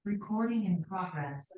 Recording in progress.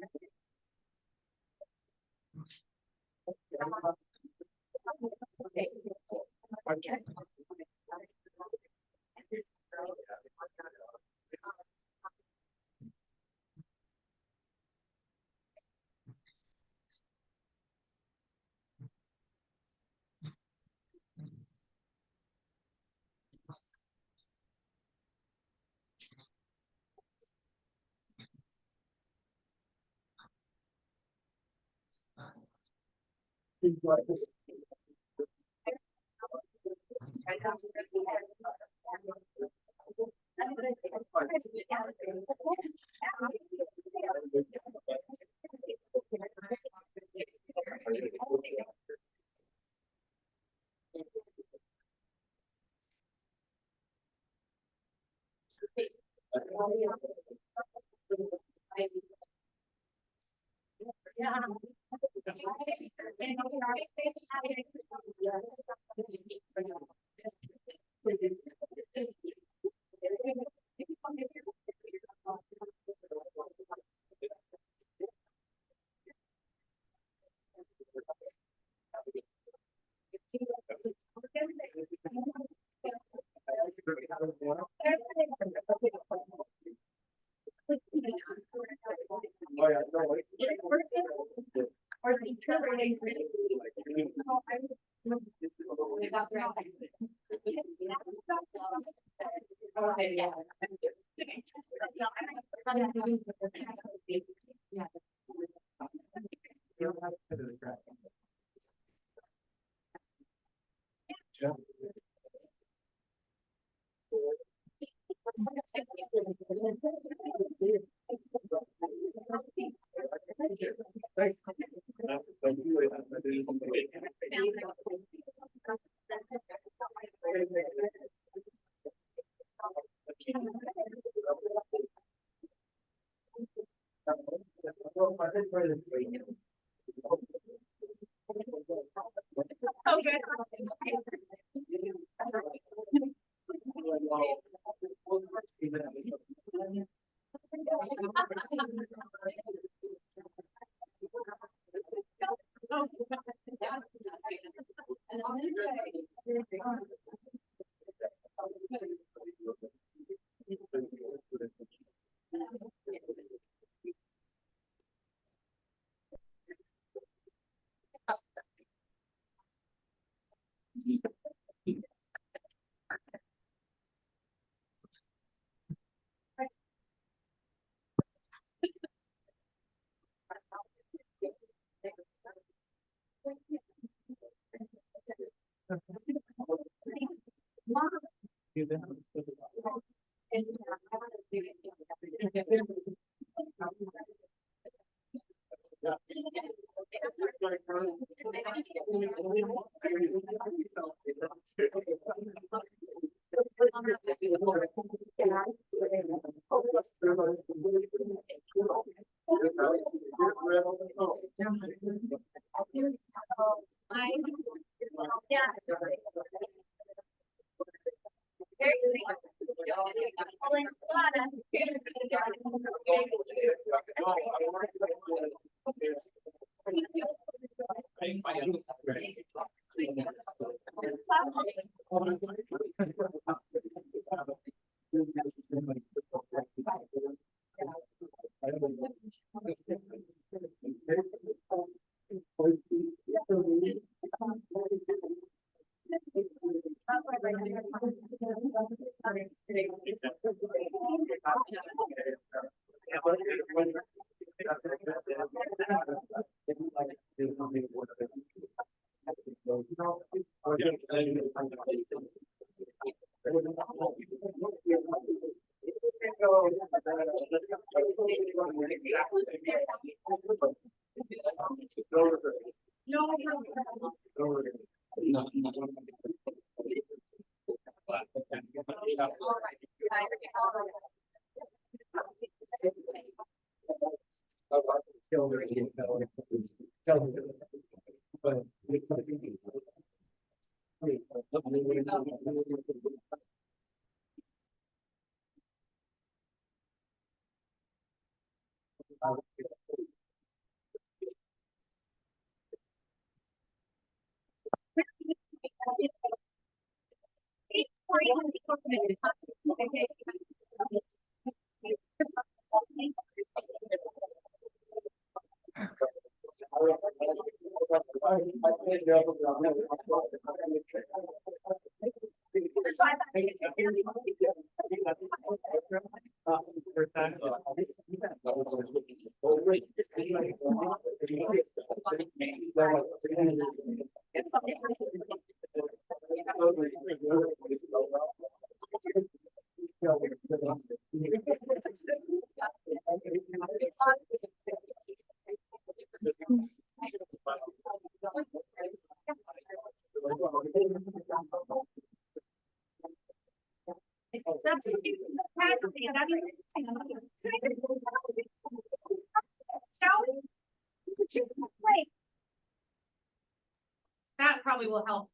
That probably will help.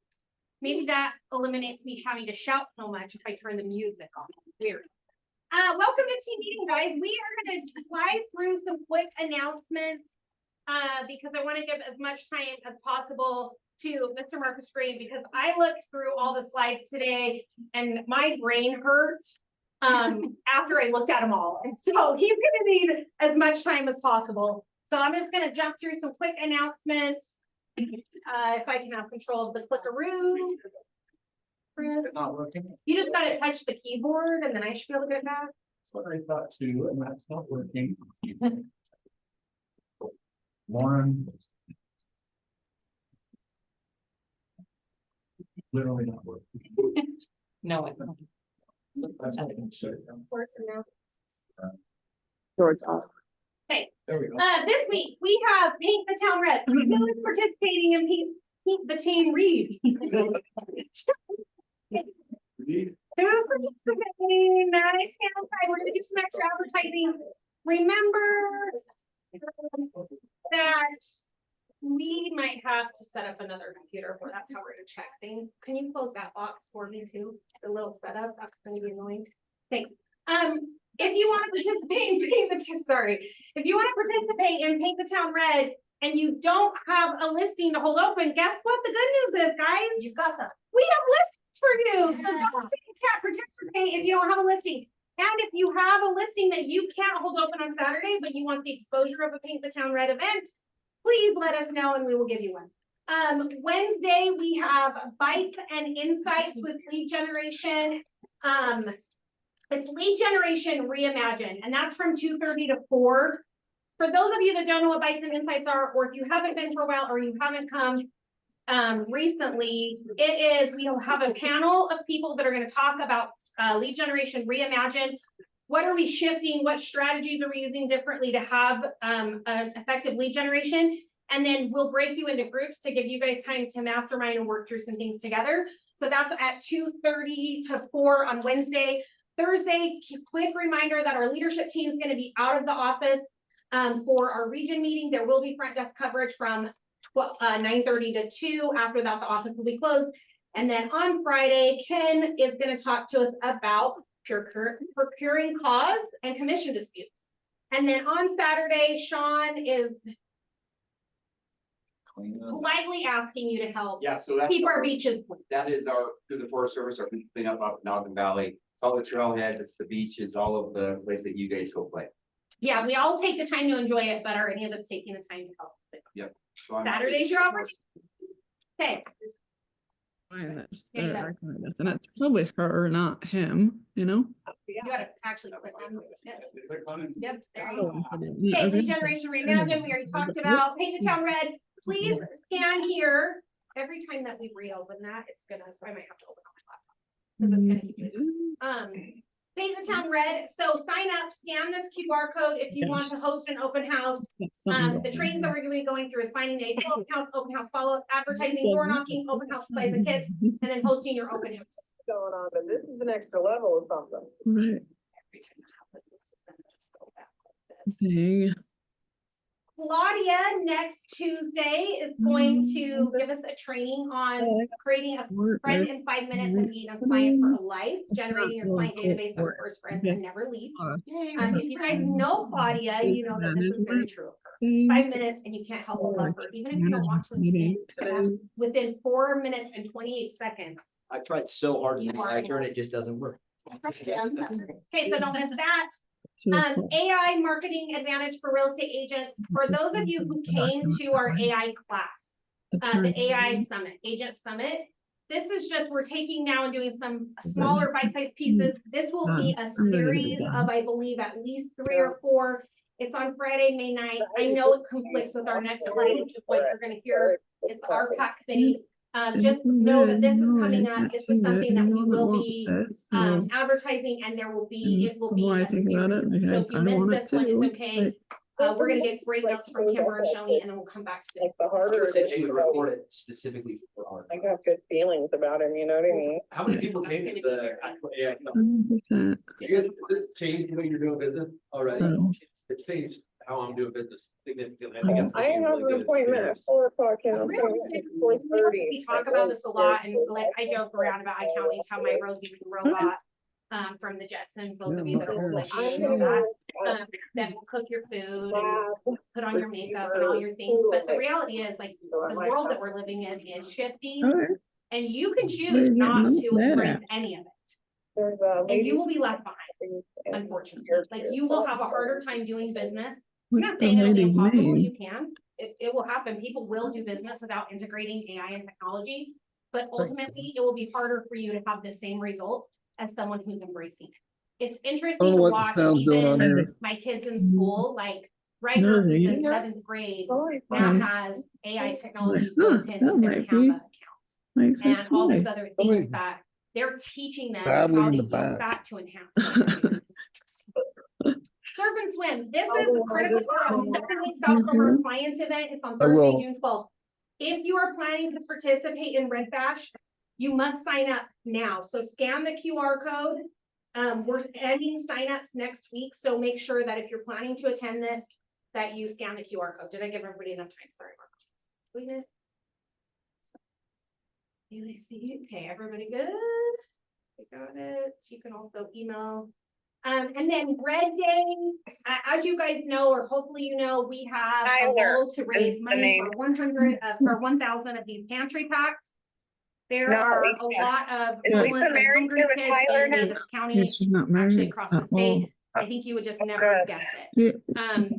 Maybe that eliminates me having to shout so much if I turn the music on. Weird. Welcome to team meeting, guys. We are going to fly through some quick announcements because I want to give as much time as possible to Mr. Marcus Green, because I looked through all the slides today and my brain hurt after I looked at them all. And so he's going to need as much time as possible. So I'm just going to jump through some quick announcements. If I can have control of the clickaroo. It's not working. You just got to touch the keyboard and then I should be able to get it back. That's what I thought too, and that's not working. One. Literally not working. No, it That's what I'm saying. George off. Okay. There we go. This week we have Paint the Town Red. Who is participating in Paint the Town Red? Who's participating? Nice hand side. We're gonna do some extra advertising. Remember that we might have to set up another computer for that's how we're gonna check things. Can you close that box for me too? The little setup, that's gonna be annoying. Thanks. If you want to participate in if you want to participate in Paint the Town Red and you don't have a listing to hold open, guess what the good news is, guys? You've got some. We have listings for you. So don't say you can't participate if you don't have a listing. And if you have a listing that you can't hold open on Saturday, but you want the exposure of a Paint the Town Red event, please let us know and we will give you one. Wednesday, we have Bites and Insights with lead generation. It's lead generation reimagined, and that's from 2:30 to 4. For those of you that don't know what Bites and Insights are, or if you haven't been for a while, or you haven't come recently, we will have a panel of people that are going to talk about lead generation reimagined. What are we shifting? What strategies are we using differently to have an effective lead generation? And then we'll break you into groups to give you guys time to mastermind and work through some things together. So that's at 2:30 to 4 on Wednesday. Thursday, quick reminder that our leadership team is going to be out of the office for our region meeting. There will be front desk coverage from 9:30 to 2. After that, the office will be closed. And then on Friday, Ken is going to talk to us about procuring cause and commission disputes. And then on Saturday, Sean is politely asking you to help Yeah, so that's keep our beaches clean. that is our, through the Forest Service, our beach cleanup up in Ogden Valley. It's all the trailheads, it's the beaches, all of the place that you guys go play. Yeah, we all take the time to enjoy it, but are any of us taking the time to help? Yep. So I'm- Saturday's your opportunity. Okay. And that's Yeah, you their got it. arthritis, and it's probably her, not him, you know? You gotta actually click on. Yep. Click on it. Yep, there you Oh, go. I didn't- Okay, I was lead gonna say, generation reimagined, we already talked about. Paint the Town Red. Please scan here. Every time that we reopen that, it's gonna, so I might have to open up my laptop. Because it's gonna keep doing it. Paint the Town Red. So sign up, scan this QR code if you want to host an open house. That's something The going trainings that on. we're gonna be going through is finding a open house follow-up, advertising, door knocking, open house supplies and kits, and then hosting your open house. Going on, but this is an extra level of something. Right, Every time that happens, this is gonna just go back like this. dang. Claudia next Tuesday is going to give us a training on creating a friend in 5 minutes and being a client for a life, generating your client database of first friends and never leaves. If you guys know Claudia, you know that this is very true of her. 5 minutes and you can't help but love her, even if you don't want to. Within 4 minutes and 28 seconds. I tried so hard to You be are accurate, enough. it just doesn't work. Okay, so don't miss that. AI Marketing Advantage for Real Estate Agents. For those of you who came to our AI class, the AI Summit, Agent Summit, this is just, we're taking now and doing some smaller bite-sized pieces. This will be a series of, I believe, at least 3 or 4. It's on Friday, May 9th. I know it conflicts with our next slide, which is what you're gonna hear is the RPAC committee. Just know that this is coming up. This is something that we will be advertising, and there will be, it will be a series. So if you miss this one, it's okay. We're gonna get great notes from Kimber and Shoni, and then we'll come back to Like the it. harder. Said it she is, would record it specifically for art. I got good feelings about him, you know what I mean? How many people came to the actual AI? 100%. You guys, this changed the way you're doing business already? Oh. It's changed how I'm doing business significantly. I think it's I looking have really an good. appointment at 4:00 in the Real morning. estate, 4:30. we talk about this a lot, and like I joke around about I can't wait to have my Rosie the robot from the Jetsons, those of you that are like I'm know gonna that, go that will cook your food and lab. put on your makeup and all your things, but the reality is like the world that we're living in is shifting, Okay. and you can We're choose getting not much to better. embrace any of it, There's a and lady. you will be left behind, unfortunately. Like you will have a harder time doing business. I'm What's not the saying it'll be lady's impossible, name? you can, it will happen, people will do business without integrating AI and technology. But ultimately, it will be harder for you to have the same result as someone who's embracing it. It's interesting to watch even my kids in school, like Riker, who's in 7th grade, Oh, now Wow. has AI technology Huh, built into that their might be. Canva accounts. Makes And sense all to these me. other things Somebody's that they're teaching them battling how to in the use back. that to enhance. their career. Surf and swim, this is critical for us, 7 weeks out from our client event, it's on I will. Thursday, June 12th. If you are planning to participate in Red Bash, you must sign up now, so scan the QR code. We're ending signups next week, so make sure that if you're planning to attend this, that you scan the QR code. Did I give everybody enough time? Sorry, Mark. Tweet it. UAC, okay, everybody good? We got it. You can also email. And then Red Day, as you guys know, or hopefully you know, we have a Tyler goal to raise is the money name. for 100, for 1,000 of these pantry packs. There No, are Lisa. a lot of Is homeless Lisa and married hungry to a kids Tyler in now? Davis County, She's not actually married across the at all. state. I think you would just never good. guess it. You,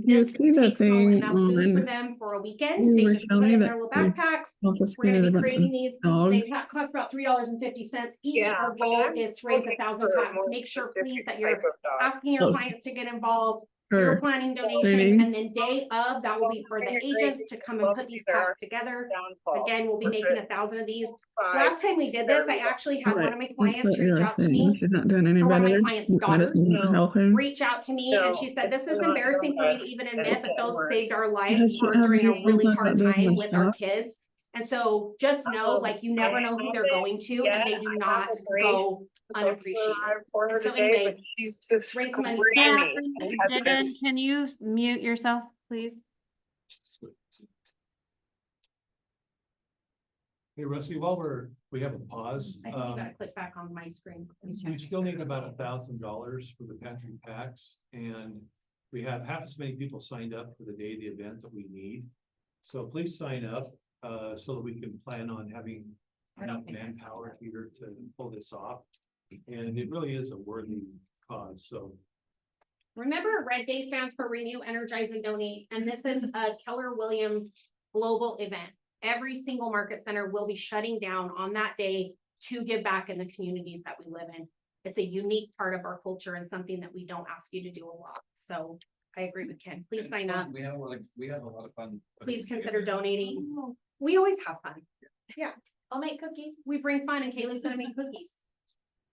you This see that takes home thing enough food for on them for a weekend. you They were just put showing it me in that their little they backpacks. We're confiscated gonna a be bunch creating of these, dogs. they cost about $3.50 each. Yeah, Our but goal I'm is to raise looking 1,000 for a packs. more Make sure please specific that you're type of dog. asking your Oh. clients to get involved. You're Her. planning donations, Training. and then day of, that will be for the agents to come and put these packs together. Downfall. Again, we'll be Push making it 1,000 of these. five. Last time we did this, I actually had one of my That's clients what reach you're out to saying. me. She's not doing any or one of better. my clients' That daughters doesn't help him. Reach out to me and she said, this is No, embarrassing for me no, to even admit, but those no. saved our Has lives she- for have during a you really not hard done time much with our stuff? kids. And so just know, like, you never know who they're going to, and they do not go unappreciated. For her So today, anyway, but she's just raise money. screaming. Jen, can you mute yourself, please? Hey, Rusty, while we have a pause, I think you gotta click back on my screen. Please check. we still need about $1,000 for the pantry packs, and we have half as many people signed up for the day of the event that we need. So please sign up, so that we can plan on having I don't enough think I saw manpower here to pull this off. And it really is a worthy cause, so. Remember, Red Day stands for Renew, Energize, and Donate, and this is a Keller Williams global event. Every single market center will be shutting down on that day to give back in the communities that we live in. It's a unique part of our culture and something that we don't ask you to do a lot. So I agree with Ken. Please sign up. We have a lot of fun. Please consider donating. We always have fun. Yeah, I'll make cookies. We bring fun, and Kaylee's gonna make cookies.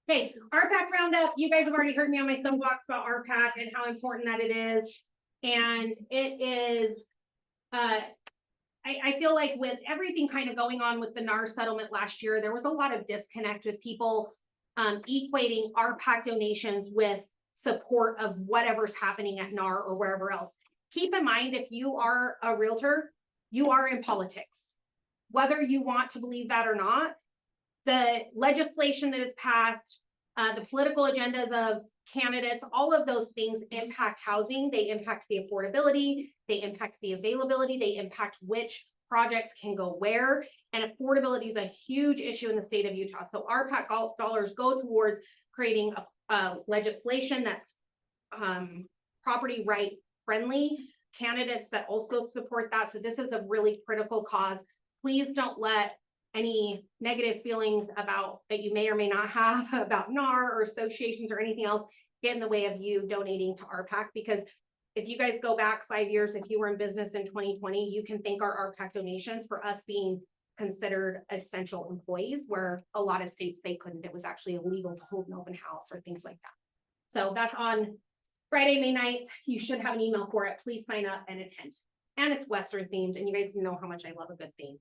Okay, RPAC roundup. You guys have already heard me on my soapbox about RPAC and how important that it is. And it is, I feel like with everything kind of going on with the NAR settlement last year, there was a lot of disconnect with people equating RPAC donations with support of whatever's happening at NAR or wherever else. keep in mind, if you are a realtor, you are in politics. Whether you want to believe that or not, the legislation that is passed, the political agendas of candidates, all of those things impact housing. They impact the affordability, they impact the availability, they impact which projects can go where, and affordability is a huge issue in the state of Utah. So RPAC dollars go towards creating a legislation that's property right friendly, candidates that also support that. So this is a really critical cause. Please don't let any negative feelings about that you may or may not have about NAR or associations or anything else get in the way of you donating to RPAC, because if you guys go back 5 years, if you were in business in 2020, you can thank our RPAC donations for us being considered essential employees, where a lot of states they couldn't. It was actually illegal to hold an open house or things like that. So that's on Friday, May 9th. You should have an email for it. Please sign up and attend. And it's Western themed, and you guys know how much I love a good theme.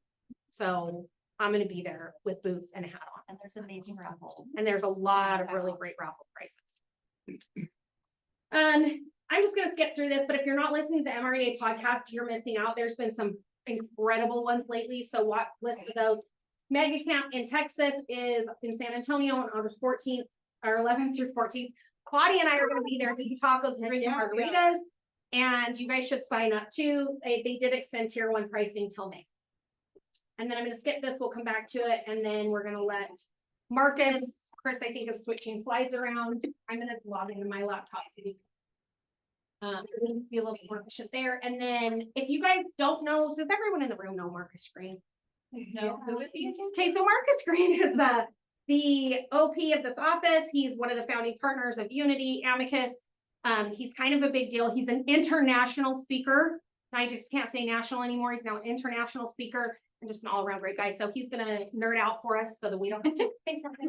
So I'm going to be there with boots and a hat on. And there's an amazing raffle. And there's a lot of really great raffle prizes. I'm just gonna skip through this, but if you're not listening to the MREA podcast, you're missing out. There's been some incredible ones lately, so what list of those. Mega Camp in Texas is in San Antonio on August 14th or 11th through 14th. Claudia and I are gonna be there eating tacos and drinking margaritas, and you guys should sign up too. They did extend tier 1 pricing till May. And then I'm gonna skip this, we'll come back to it, and then we're gonna let Marcus, Chris, I think is switching slides around. I'm gonna log into my laptop. Be a little bit more efficient there. And then if you guys don't know, does everyone in the room know Marcus Green? No. Who is he? Okay, so Marcus Green is the OP of this office. He's one of the founding partners of Unity, Amicus. He's kind of a big deal. He's an international speaker. I just can't say national anymore. He's now an international speaker and just an all-around great guy. So he's gonna nerd out for us so that we don't have to. Thanks, Marcus.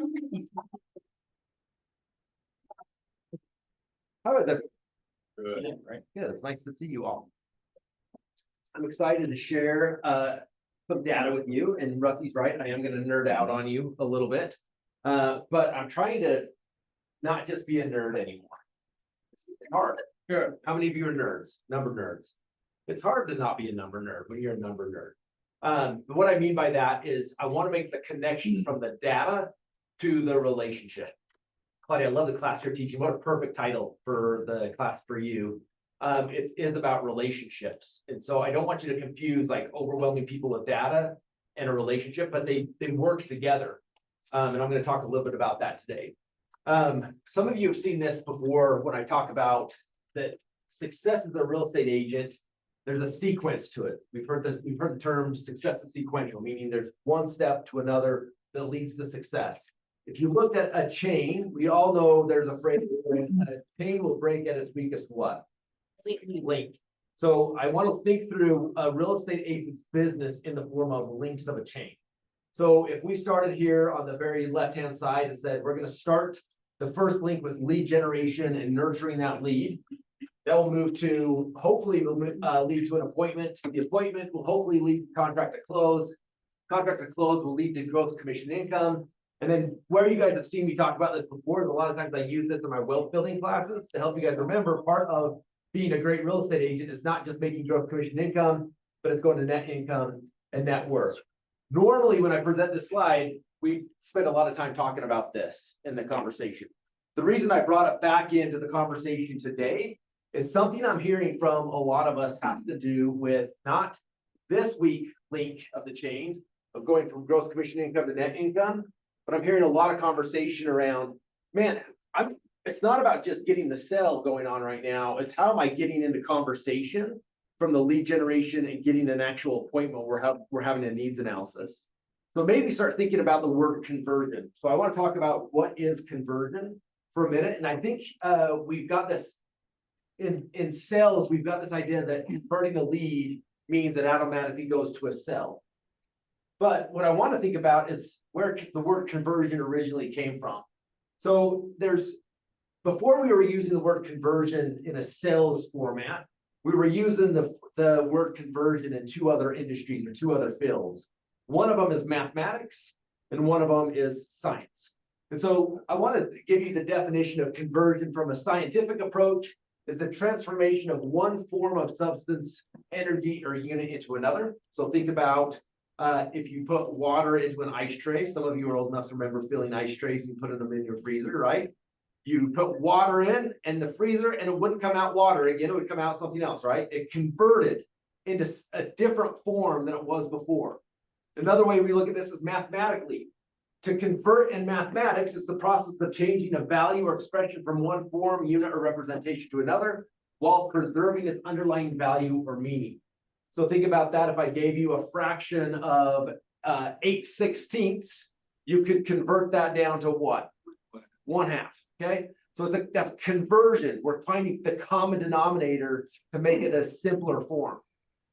How is it? Good, right? Good, it's nice to see you all. I'm excited to share some data with you, and Rusty's right, I am gonna nerd out on you a little bit. But I'm trying to not just be a nerd anymore. It's hard. Sure. How many of you are nerds? Number nerds? It's hard to not be a number nerd when you're a number nerd. But what I mean by that is I want to make the connection from the data to the relationship. Claudia, I love the class you're teaching. What a perfect title for the class for you. It is about relationships. And so I don't want you to confuse like overwhelming people with data and a relationship, but they work together. And I'm going to talk a little bit about that today. Some of you have seen this before when I talk about that success as a real estate agent. There's a sequence to it. We've heard the term success is sequential, meaning there's one step to another that leads to success. If you looked at a chain, we all know there's a phrase, a chain will break at its weakest what? Link. So I want to think through a real estate agent's business in the form of links of a chain. So if we started here on the very left-hand side and said, we're going to start the first link with lead generation and nurturing that lead, that will move to, hopefully will lead to an appointment. The appointment will hopefully lead to contract to close. Contract to close will lead to gross commission income. And then where you guys have seen me talk about this before, a lot of times I use this in my wealth building classes to help you guys remember part of being a great real estate agent is not just making gross commission income, but it's going to net income and net worth. Normally, when I present this slide, we spend a lot of time talking about this in the conversation. The reason I brought it back into the conversation today is something I'm hearing from a lot of us has to do with not this week link of the chain of going from gross commission income to net income, but I'm hearing a lot of conversation around, man, it's not about just getting the sale going on right now. It's how am I getting into conversation from the lead generation and getting an actual appointment where we're having a needs analysis. So maybe start thinking about the word conversion. So I want to talk about what is conversion for a minute. And I think we've got this in sales, we've got this idea that converting a lead means it automatically goes to a sell. But what I want to think about is where the word conversion originally came from. So before we were using the word conversion in a sales format, we were using the word conversion in two other industries or two other fields. One of them is mathematics and one of them is science. And so I want to give you the definition of conversion from a scientific approach is the transformation of one form of substance, energy, or unit into another. So think about if you put water into an ice tray. Some of you are old enough to remember filling ice trays and putting them in your freezer, right? You put water in the freezer and it wouldn't come out water again, it would come out something else, right? It converted into a different form than it was before. Another way we look at this is mathematically. To convert in mathematics is the process of changing a value or expression from one form, unit, or representation to another, while preserving its underlying value or meaning. So think about that. If I gave you a fraction of 8/16, you could convert that down to what? 1/2, okay? So that's conversion. We're finding the common denominator to make it a simpler form.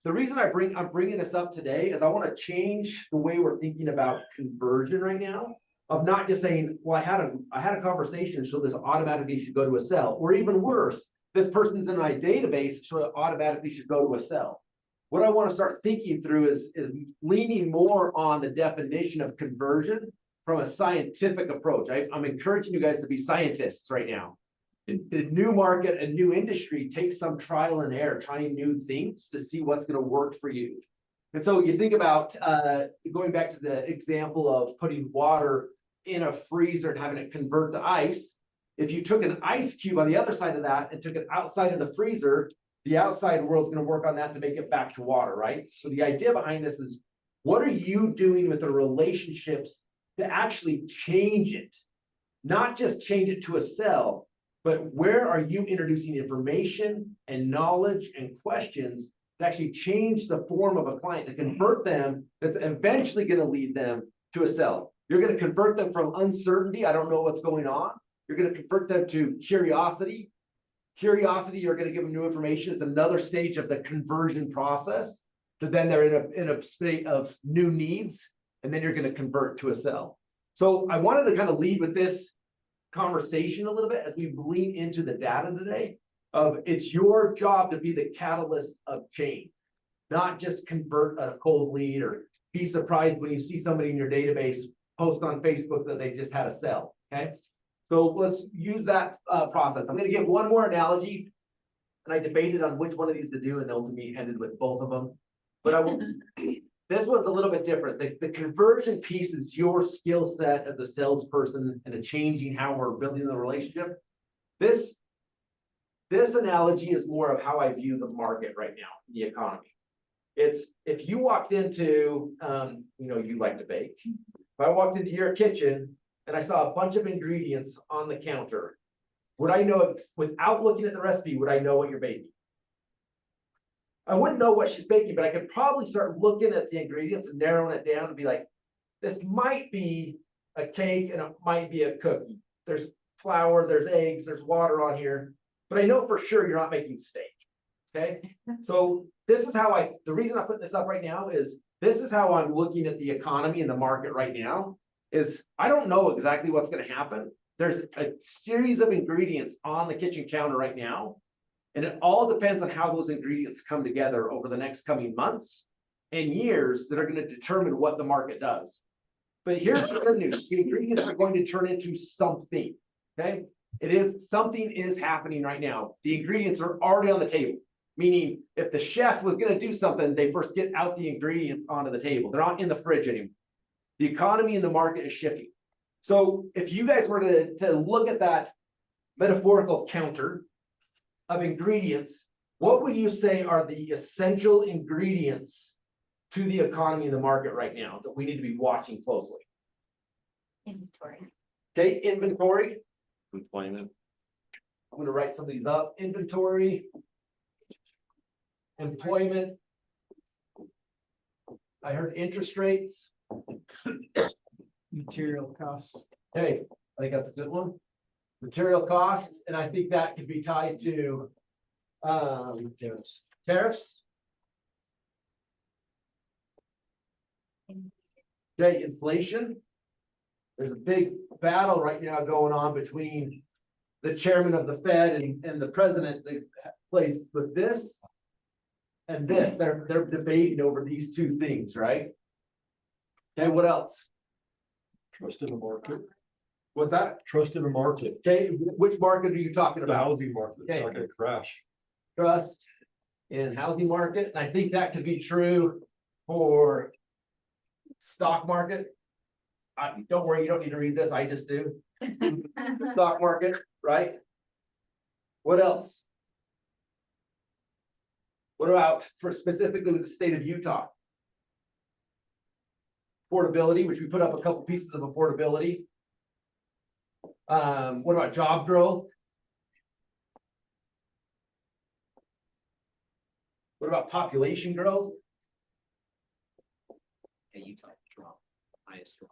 The reason I'm bringing this up today is I want to change the way we're thinking about conversion right now, of not just saying, well, I had a conversation, so this automatically should go to a cell, or even worse, this person's in my database, so it automatically should go to a cell. What I want to start thinking through is leaning more on the definition of conversion from a scientific approach. I'm encouraging you guys to be scientists right now. The new market, a new industry takes some trial and error, trying new things to see what's going to work for you. And so you think about going back to the example of putting water in a freezer and having it convert to ice. If you took an ice cube on the other side of that and took it outside of the freezer, the outside world's going to work on that to make it back to water, right? So the idea behind this is, what are you doing with the relationships to actually change it? Not just change it to a cell, but where are you introducing information and knowledge and questions to actually change the form of a client, to convert them, that's eventually going to lead them to a cell. You're going to convert them from uncertainty, I don't know what's going on. You're going to convert them to curiosity. Curiosity, you're going to give them new information. It's another stage of the conversion process. So then they're in a state of new needs, and then you're going to convert to a cell. So I wanted to kind of lead with this conversation a little bit as we lean into the data today of it's your job to be the catalyst of change, not just convert a cold lead or be surprised when you see somebody in your database post on Facebook that they just had a sell. Okay, so let's use that process. I'm going to give one more analogy, and I debated on which one of these to do, and ultimately ended with both of them, but I will. This one's a little bit different. The conversion piece is your skill set as a salesperson and a changing how we're building the relationship. This analogy is more of how I view the market right now, the economy. It's if you walked into, you like to bake. If I walked into your kitchen and I saw a bunch of ingredients on the counter, would I know, without looking at the recipe, would I know what you're baking? I wouldn't know what she's baking, but I could probably start looking at the ingredients and narrowing it down to be like, this might be a cake and it might be a cookie. There's flour, there's eggs, there's water on here, but I know for sure you're not making steak. Okay. So this is how the reason I put this up right now is this is how I'm looking at the economy and the market right now is I don't know exactly what's going to happen. There's a series of ingredients on the kitchen counter right now. And it all depends on how those ingredients come together over the next coming months and years that are going to determine what the market does. But here's the good news. The ingredients are going to turn into something, okay? Something is happening right now. The ingredients are already on the table, meaning if the chef was going to do something, they first get out the ingredients onto the table. They're not in the fridge anymore. The economy and the market is shifting. So if you guys were to look at that metaphorical counter of ingredients, what would you say are the essential ingredients to the economy and the market right now that we need to be watching closely? Inventory. Okay, inventory. Employment. I'm going to write some of these up. Inventory, employment. I heard interest rates. Material costs. Okay, I think that's a good one. Material costs, and I think that could be tied to tariffs. Okay, inflation. There's a big battle right now going on between the chairman of the Fed and the president that plays with this and this. They're debating over these two things, right? Okay, what else? Trust in the market. What's that? Trust in the market, Okay, which market are you talking the about? housing market, it's not gonna crash. Trust in housing market, and I think that could be true for stock market. Don't worry, you don't need to read this, I just do. Stock market, right? What else? What about for specifically with the state of Utah? Affordability, which we put up a couple pieces of affordability. What about job growth? What about population growth? Hey, Utah, strong, highest strong.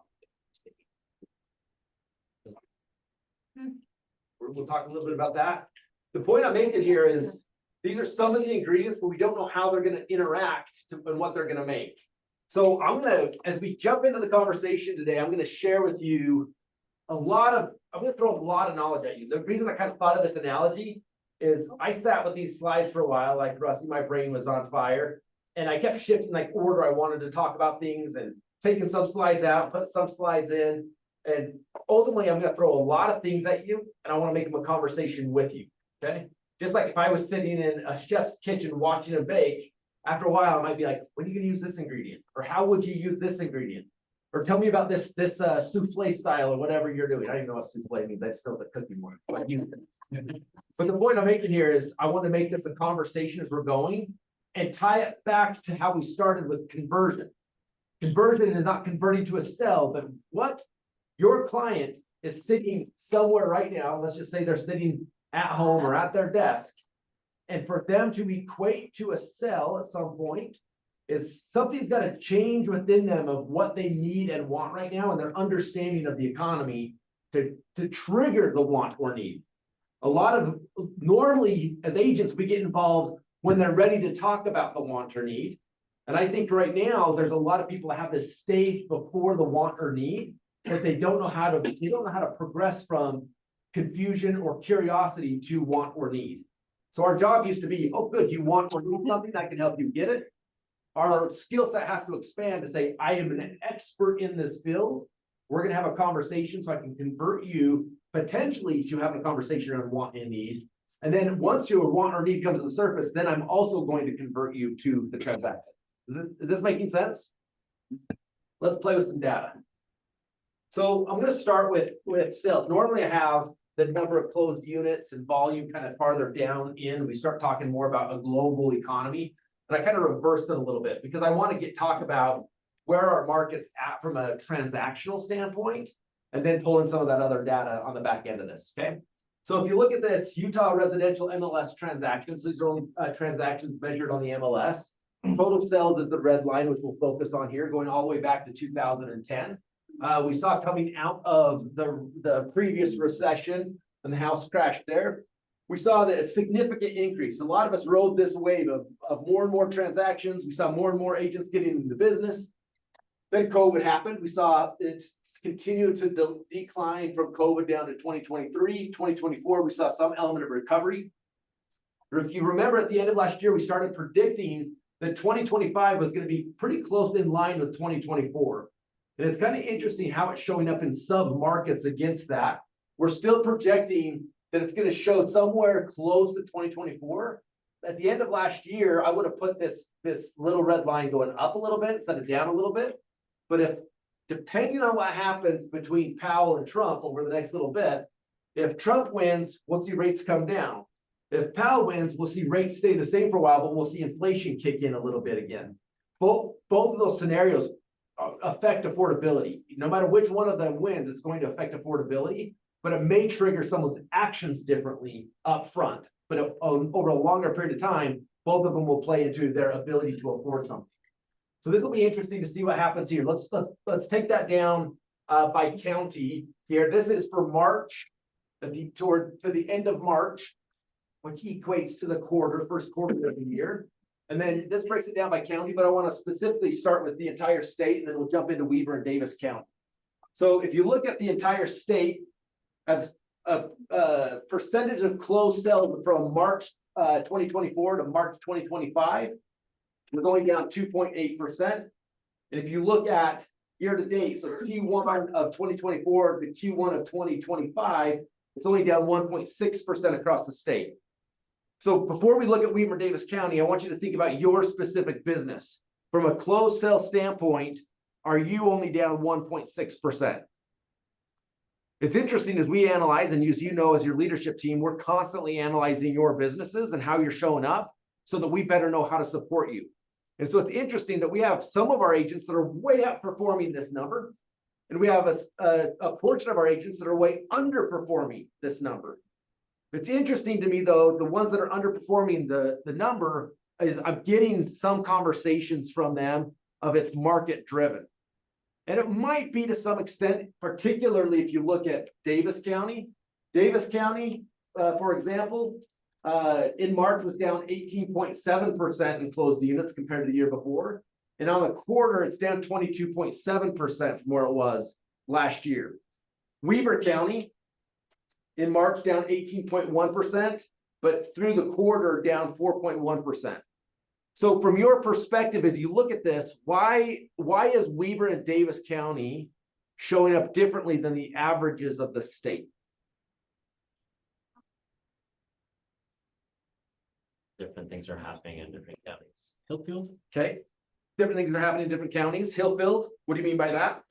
We'll talk a little bit about that. The point I'm making here is, these are some of the ingredients, but we don't know how they're gonna interact and what they're gonna make. So I'm gonna, as we jump into the conversation today, I'm gonna share with you I'm gonna throw a lot of knowledge at you. The reason I kind of thought of this analogy is I sat with these slides for a while, like Rusty, my brain was on fire. And I kept shifting like order I wanted to talk about things and taking some slides out, put some slides in. And ultimately, I'm gonna throw a lot of things at you and I wanna make them a conversation with you, okay? Just like if I was sitting in a chef's kitchen watching him bake, after a while, I might be like, when are you gonna use this ingredient? Or how would you use this ingredient? Or tell me about this souffle style or whatever you're doing. I don't even know what souffle means. I just know it's a cookie one. But the point I'm making here is I want to make this a conversation as we're going and tie it back to how we started with conversion. Conversion is not converting to a sell, but what your client is sitting somewhere right now. Let's just say they're sitting at home or at their desk. And for them to equate to a sell at some point, is something's got to change within them of what they need and want right now and their understanding of the economy to trigger the want or need. A lot of normally as agents, we get involved when they're ready to talk about the want or need. And I think right now there's a lot of people that have this stage before the want or need, but they don't know how to progress from confusion or curiosity to want or need. So our job used to be, oh, good, you want or need something, I can help you get it. Our skill set has to expand to say, I am an expert in this field. We're going to have a conversation so I can convert you potentially to have a conversation on want and need. And then once your want or need comes to the surface, then I'm also going to convert you to the transaction. Is this making sense? Let's play with some data. So I'm going to start with sales. Normally I have the number of closed units and volume kind of farther down in. We start talking more about a global economy. And I kind of reversed it a little bit because I want to talk about where our market's at from a transactional standpoint, and then pull in some of that other data on the back end of this, okay? So if you look at this Utah residential MLS transactions, these are only transactions measured on the MLS. Total sales is the red line, which we'll focus on here, going all the way back to 2010. We saw coming out of the previous recession and the house crashed there. We saw that a significant increase. A lot of us rode this wave of more and more transactions. We saw more and more agents getting into business. Then COVID happened. We saw it continue to decline from COVID down to 2023. 2024, we saw some element of recovery. But if you remember at the end of last year, we started predicting that 2025 was going to be pretty close in line with 2024. And it's kind of interesting how it's showing up in sub-markets against that. We're still projecting that it's going to show somewhere close to 2024. At the end of last year, I would have put this little red line going up a little bit instead of down a little bit. But if, depending on what happens between Powell and Trump over the next little bit, if Trump wins, we'll see rates come down. If Powell wins, we'll see rates stay the same for a while, but we'll see inflation kick in a little bit again. Both of those scenarios affect affordability. No matter which one of them wins, it's going to affect affordability, but it may trigger someone's actions differently up front. But over a longer period of time, both of them will play into their ability to afford something. So this will be interesting to see what happens here. Let's take that down by county here. This is for March, to the end of March, which equates to the first quarter of the year. And then this breaks it down by county, but I want to specifically start with the entire state, and then we'll jump into Weber and Davis County. So if you look at the entire state as a percentage of closed sales from March 2024 to March 2025, we're going down 2.8%. And if you look at year to date, so Q1 of 2024 to Q1 of 2025, it's only down 1.6% across the state. So before we look at Weber Davis County, I want you to think about your specific business. From a closed sale standpoint, are you only down 1.6%? It's interesting as we analyze, and as you know, as your leadership team, we're constantly analyzing your businesses and how you're showing up so that we better know how to support you. And so it's interesting that we have some of our agents that are way outperforming this number, and we have a portion of our agents that are way underperforming this number. It's interesting to me, though, the ones that are underperforming the number is I'm getting some conversations from them of it's market driven. And it might be to some extent, particularly if you look at Davis County. Davis County, for example, in March was down 18.7% in closed units compared to the year before. And on the quarter, it's down 22.7% from where it was last year. Weber County in March down 18.1%, but through the quarter down 4.1%. So from your perspective, as you look at this, why is Weber and Davis County showing up differently than the averages of the state? Different things are happening in different counties. Hillfield? Okay, different things are happening in different counties. Hillfield, what do you mean by that?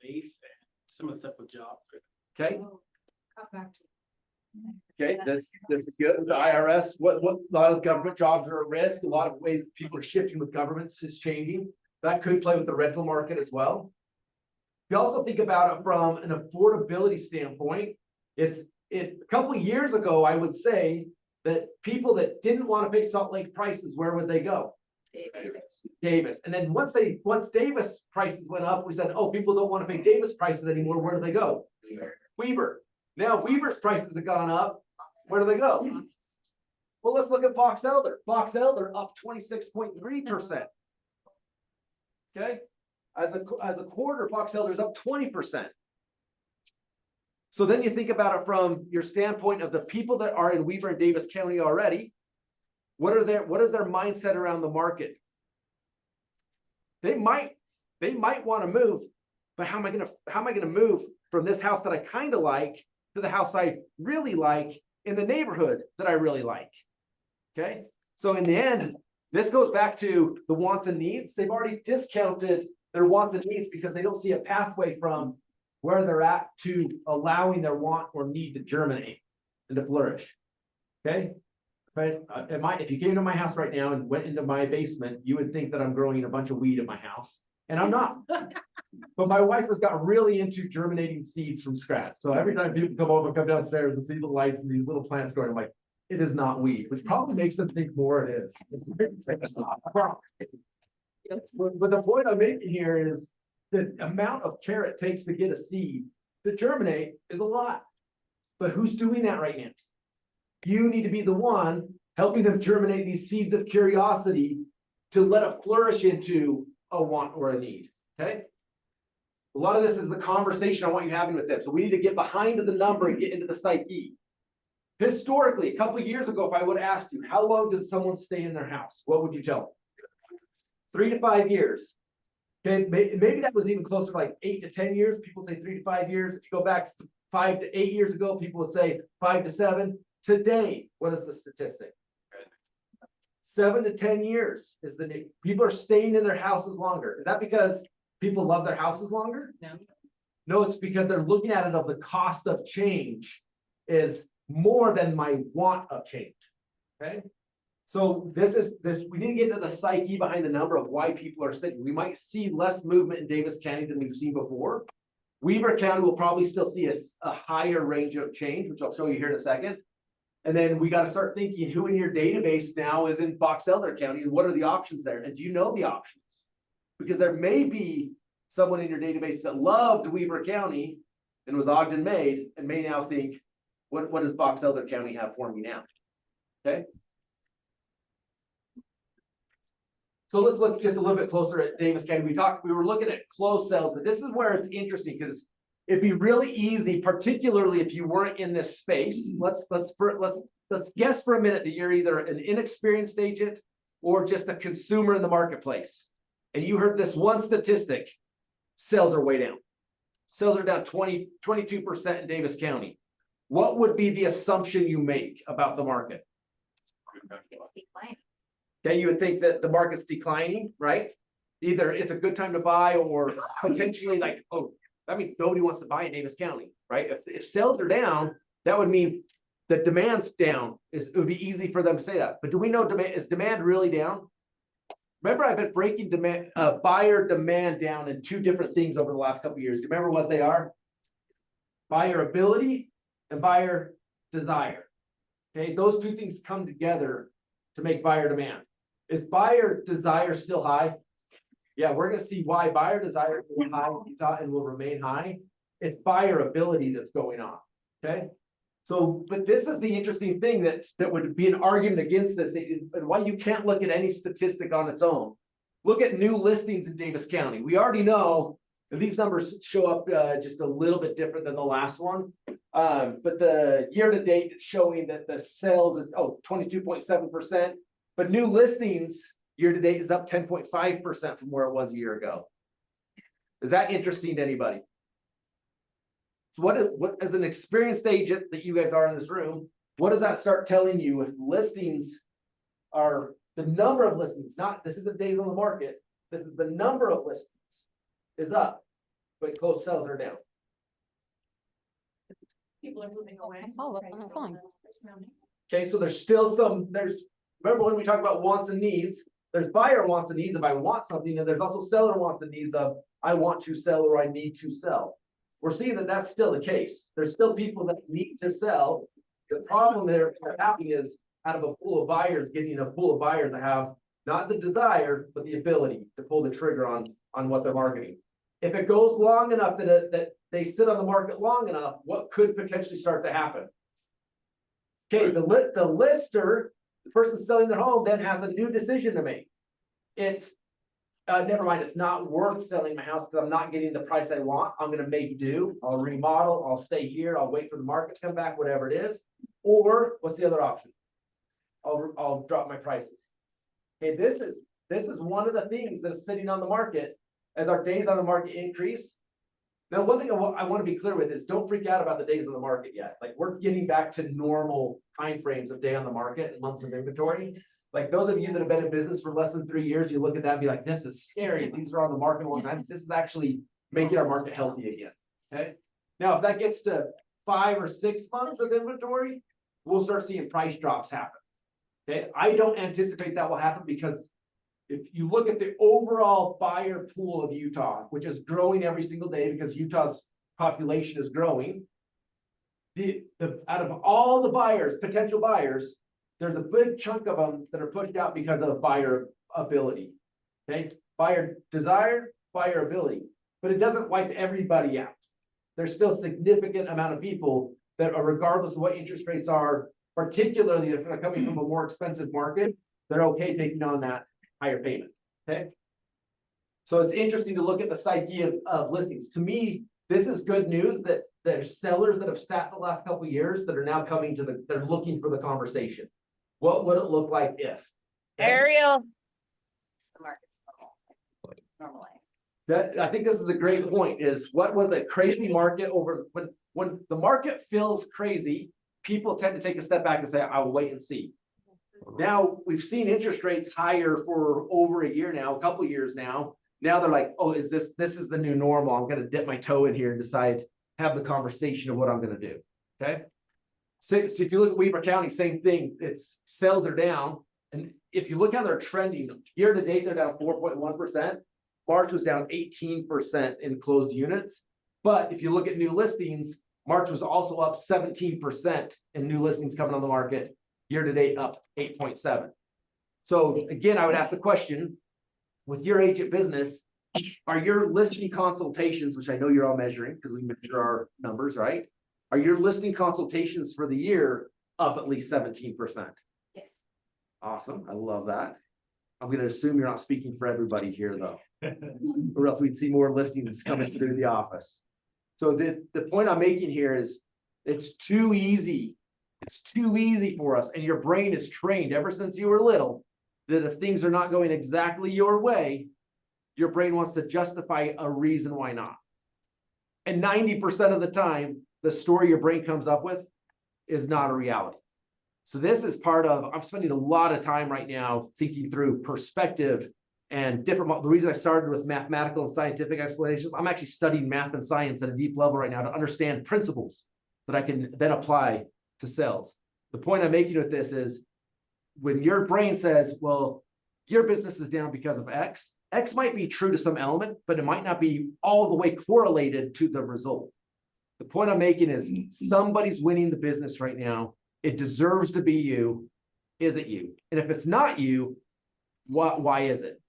Some of the stuff with jobs. Okay, Cut back to- okay, this is good. The IRS, what a lot of government jobs are at risk. A lot of ways people are shifting with governments is changing. That could play with the rental market as well. You also think about it from an affordability standpoint. If a couple of years ago, I would say that people that didn't want to pay Salt Lake prices, where would they go? Davis. And then once Davis prices went up, we said, oh, people don't want to pay Davis prices anymore. Where do they go? Weber. Now Weber's prices have gone up. Where do they go? Well, let's look at Box Elder. Box Elder up 26.3%. Okay. As a quarter, Box Elder is up 20%. So then you think about it from your standpoint of the people that are in Weber and Davis County already. What is their mindset around the market? They might want to move, but how am I going to move from this house that I kind of like to the house I really like in the neighborhood that I really like? Okay. So in the end, this goes back to the wants and needs. They've already discounted their wants and needs because they don't see a pathway from where they're at to allowing their want or need to germinate and to flourish. Okay. But if you came to my house right now and went into my basement, you would think that I'm growing a bunch of weed in my house, and I'm not. But my wife has got really into germinating seeds from scratch. So every time people come downstairs and see the lights and these little plants growing, I'm like, it is not weed, which probably makes them think more it is. But the point I'm making here is the amount of care it takes to get a seed to germinate is a lot. But who's doing that right now? You need to be the one helping them germinate these seeds of curiosity to let it flourish into a want or a need. Okay. A lot of this is the conversation I want you having with them. So we need to get behind the number and get into the psyche. Historically, a couple of years ago, if I would have asked you, how long does someone stay in their house? What would you tell them? 3 to 5 years. Okay, maybe that was even closer to like 8 to 10 years. People say 3 to 5 years. If you go back 5 to 8 years ago, people would say 5 to 7. Today, what is the statistic? 7 to 10 years is the new. People are staying in their houses longer. Is that because people love their houses longer? No, it's because they're looking at it of the cost of change is more than my want of change. Okay. So we need to get into the psyche behind the number of why people are sitting. We might see less movement in Davis County than we've seen before. Weber County will probably still see a higher range of change, which I'll show you here in a second. And then we got to start thinking who in your database now is in Box Elder County and what are the options there? And do you know the options? Because there may be someone in your database that loved Weber County and was Ogden made and may now think, what does Box Elder County have for me now? Okay. So let's look just a little bit closer at Davis County. We were looking at closed sales, but this is where it's interesting because it'd be really easy, particularly if you weren't in this space. Let's guess for a minute that you're either an inexperienced agent or just a consumer in the marketplace. And you heard this one statistic. sales are way down. Sales are down 22% in Davis County. What would be the assumption you make about the market? It's declining. Okay, you would think that the market's declining, right? Either it's a good time to buy or potentially like, oh, that means nobody wants to buy in Davis County, right? If sales are down, that would mean that demand's down. It would be easy for them to say that. But do we know is demand really down? Remember, I've been breaking buyer demand down in two different things over the last couple of years. Do you remember what they are? Buyer ability and buyer desire. Okay, those two things come together to make buyer demand. Is buyer desire still high? Yeah, we're gonna see why buyer desire is high in Utah and will remain high. It's buyer ability that's going on, okay? So, but this is the interesting thing that would be an argument against this, and why you can't look at any statistic on its own. Look at new listings in Davis County. We already know that these numbers show up just a little bit different than the last one. But the year to date is showing that the sales is 22.7%, but new listings year to date is up 10.5% from where it was a year ago. Is that interesting to anybody? So what as an experienced agent that you guys are in this room, what does that start telling you if listings are the number of listings, not this isn't days on the market, this is the number of listings is up, but closed sales are down. People are moving away. Okay, so there's still remember when we talk about wants and needs, there's buyer wants and needs of I want something, and there's also seller wants and needs of I want to sell or I need to sell. We're seeing that that's still the case. There's still people that need to sell. The problem there happening is out of a pool of buyers, getting a pool of buyers that have not the desire, but the ability to pull the trigger on what they're marketing. If it goes long enough that they sit on the market long enough, what could potentially start to happen? Okay, the lister, the person selling their home, then has a new decision to make. It's never mind, it's not worth selling my house because I'm not getting the price I want. I'm going to make do. I'll remodel. I'll stay here. I'll wait for the market to come back, whatever it is. Or what's the other option? I'll drop my prices. Okay, this is one of the things that's sitting on the market as our days on the market increase. Now, one thing I want to be clear with is don't freak out about the days on the market yet. Like we're getting back to normal timeframes of day on the market and months of inventory. Like those of you that have been in business for less than 3 years, you look at that and be like, this is scary. These are on the market a long time. This is actually making our market healthy again. Okay. Now, if that gets to 5 or 6 months of inventory, we'll start seeing price drops happen. Okay. I don't anticipate that will happen because if you look at the overall buyer pool of Utah, which is growing every single day because Utah's population is growing, out of all the buyers, potential buyers, there's a big chunk of them that are pushed out because of buyer ability. Okay, buyer desire, buyer ability, but it doesn't wipe everybody out. There's still a significant amount of people that are, regardless of what interest rates are, particularly if they're coming from a more expensive market, they're okay taking on that higher payment. Okay, so it's interesting to look at the psyche of listings. To me, this is good news that there's sellers that have sat the last couple of years that are now coming they're looking for the conversation. What would it look like if? Ariel. The market's normalized. That I think this is a great point, is what was a crazy market over when the market feels crazy, people tend to take a step back and say, I will wait and see. Now we've seen interest rates higher for over a year now, a couple of years now. Now they're like, oh, this is the new normal. I'm going to dip my toe in here and decide, have the conversation of what I'm going to do. Okay. So if you look at Weber County, same thing. It's sales are down. And if you look how they're trending, year to date, they're down 4.1%. March was down 18% in closed units. But if you look at new listings, March was also up 17% in new listings coming on the market. Year to date up 8.7. So again, I would ask the question, with your agent business, are your listing consultations, which I know you're all measuring because we measure our numbers, right? Are your listing consultations for the year up at least 17%? Yes. Awesome. I love that. I'm going to assume you're not speaking for everybody here though, or else we'd see more listings coming through the office. So the point I'm making here is it's too easy. It's too easy for us. And your brain is trained ever since you were little that if things are not going exactly your way, your brain wants to justify a reason why not. And 90% of the time, the story your brain comes up with is not a reality. So this is part of, I'm spending a lot of time right now thinking through perspective and different, the reason I started with mathematical and scientific explanations, I'm actually studying math and science at a deep level right now to understand principles that I can then apply to sales. The point I'm making with this is when your brain says, well, your business is down because of X, X might be true to some element, but it might not be all the way correlated to the result. The point I'm making is somebody's winning the business right now. It deserves to be you. Is it you? And if it's not you, why is it?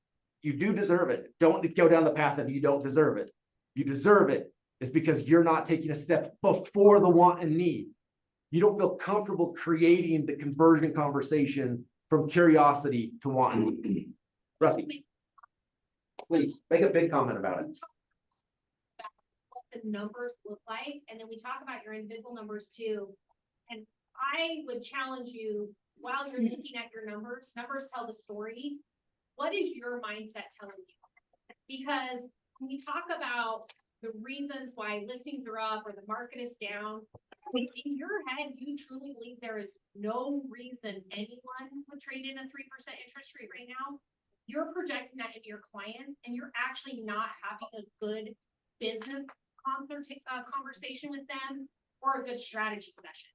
You do deserve it. Don't go down the path of you don't deserve it. You deserve it. It's because you're not taking a step before the want and need. You don't feel comfortable creating the conversion conversation from curiosity to want and need. Rusty, please make a big comment about it. What the numbers look like, and then we talk about your individual numbers too. And I would challenge you, while you're looking at your numbers tell the story. What is your mindset telling you? Because when we talk about the reasons why listings are up or the market is down, in your head, you truly believe there is no reason anyone would trade in a 3% interest rate right now. You're projecting that into your clients, and you're actually not having a good business conversation with them or a good strategy session.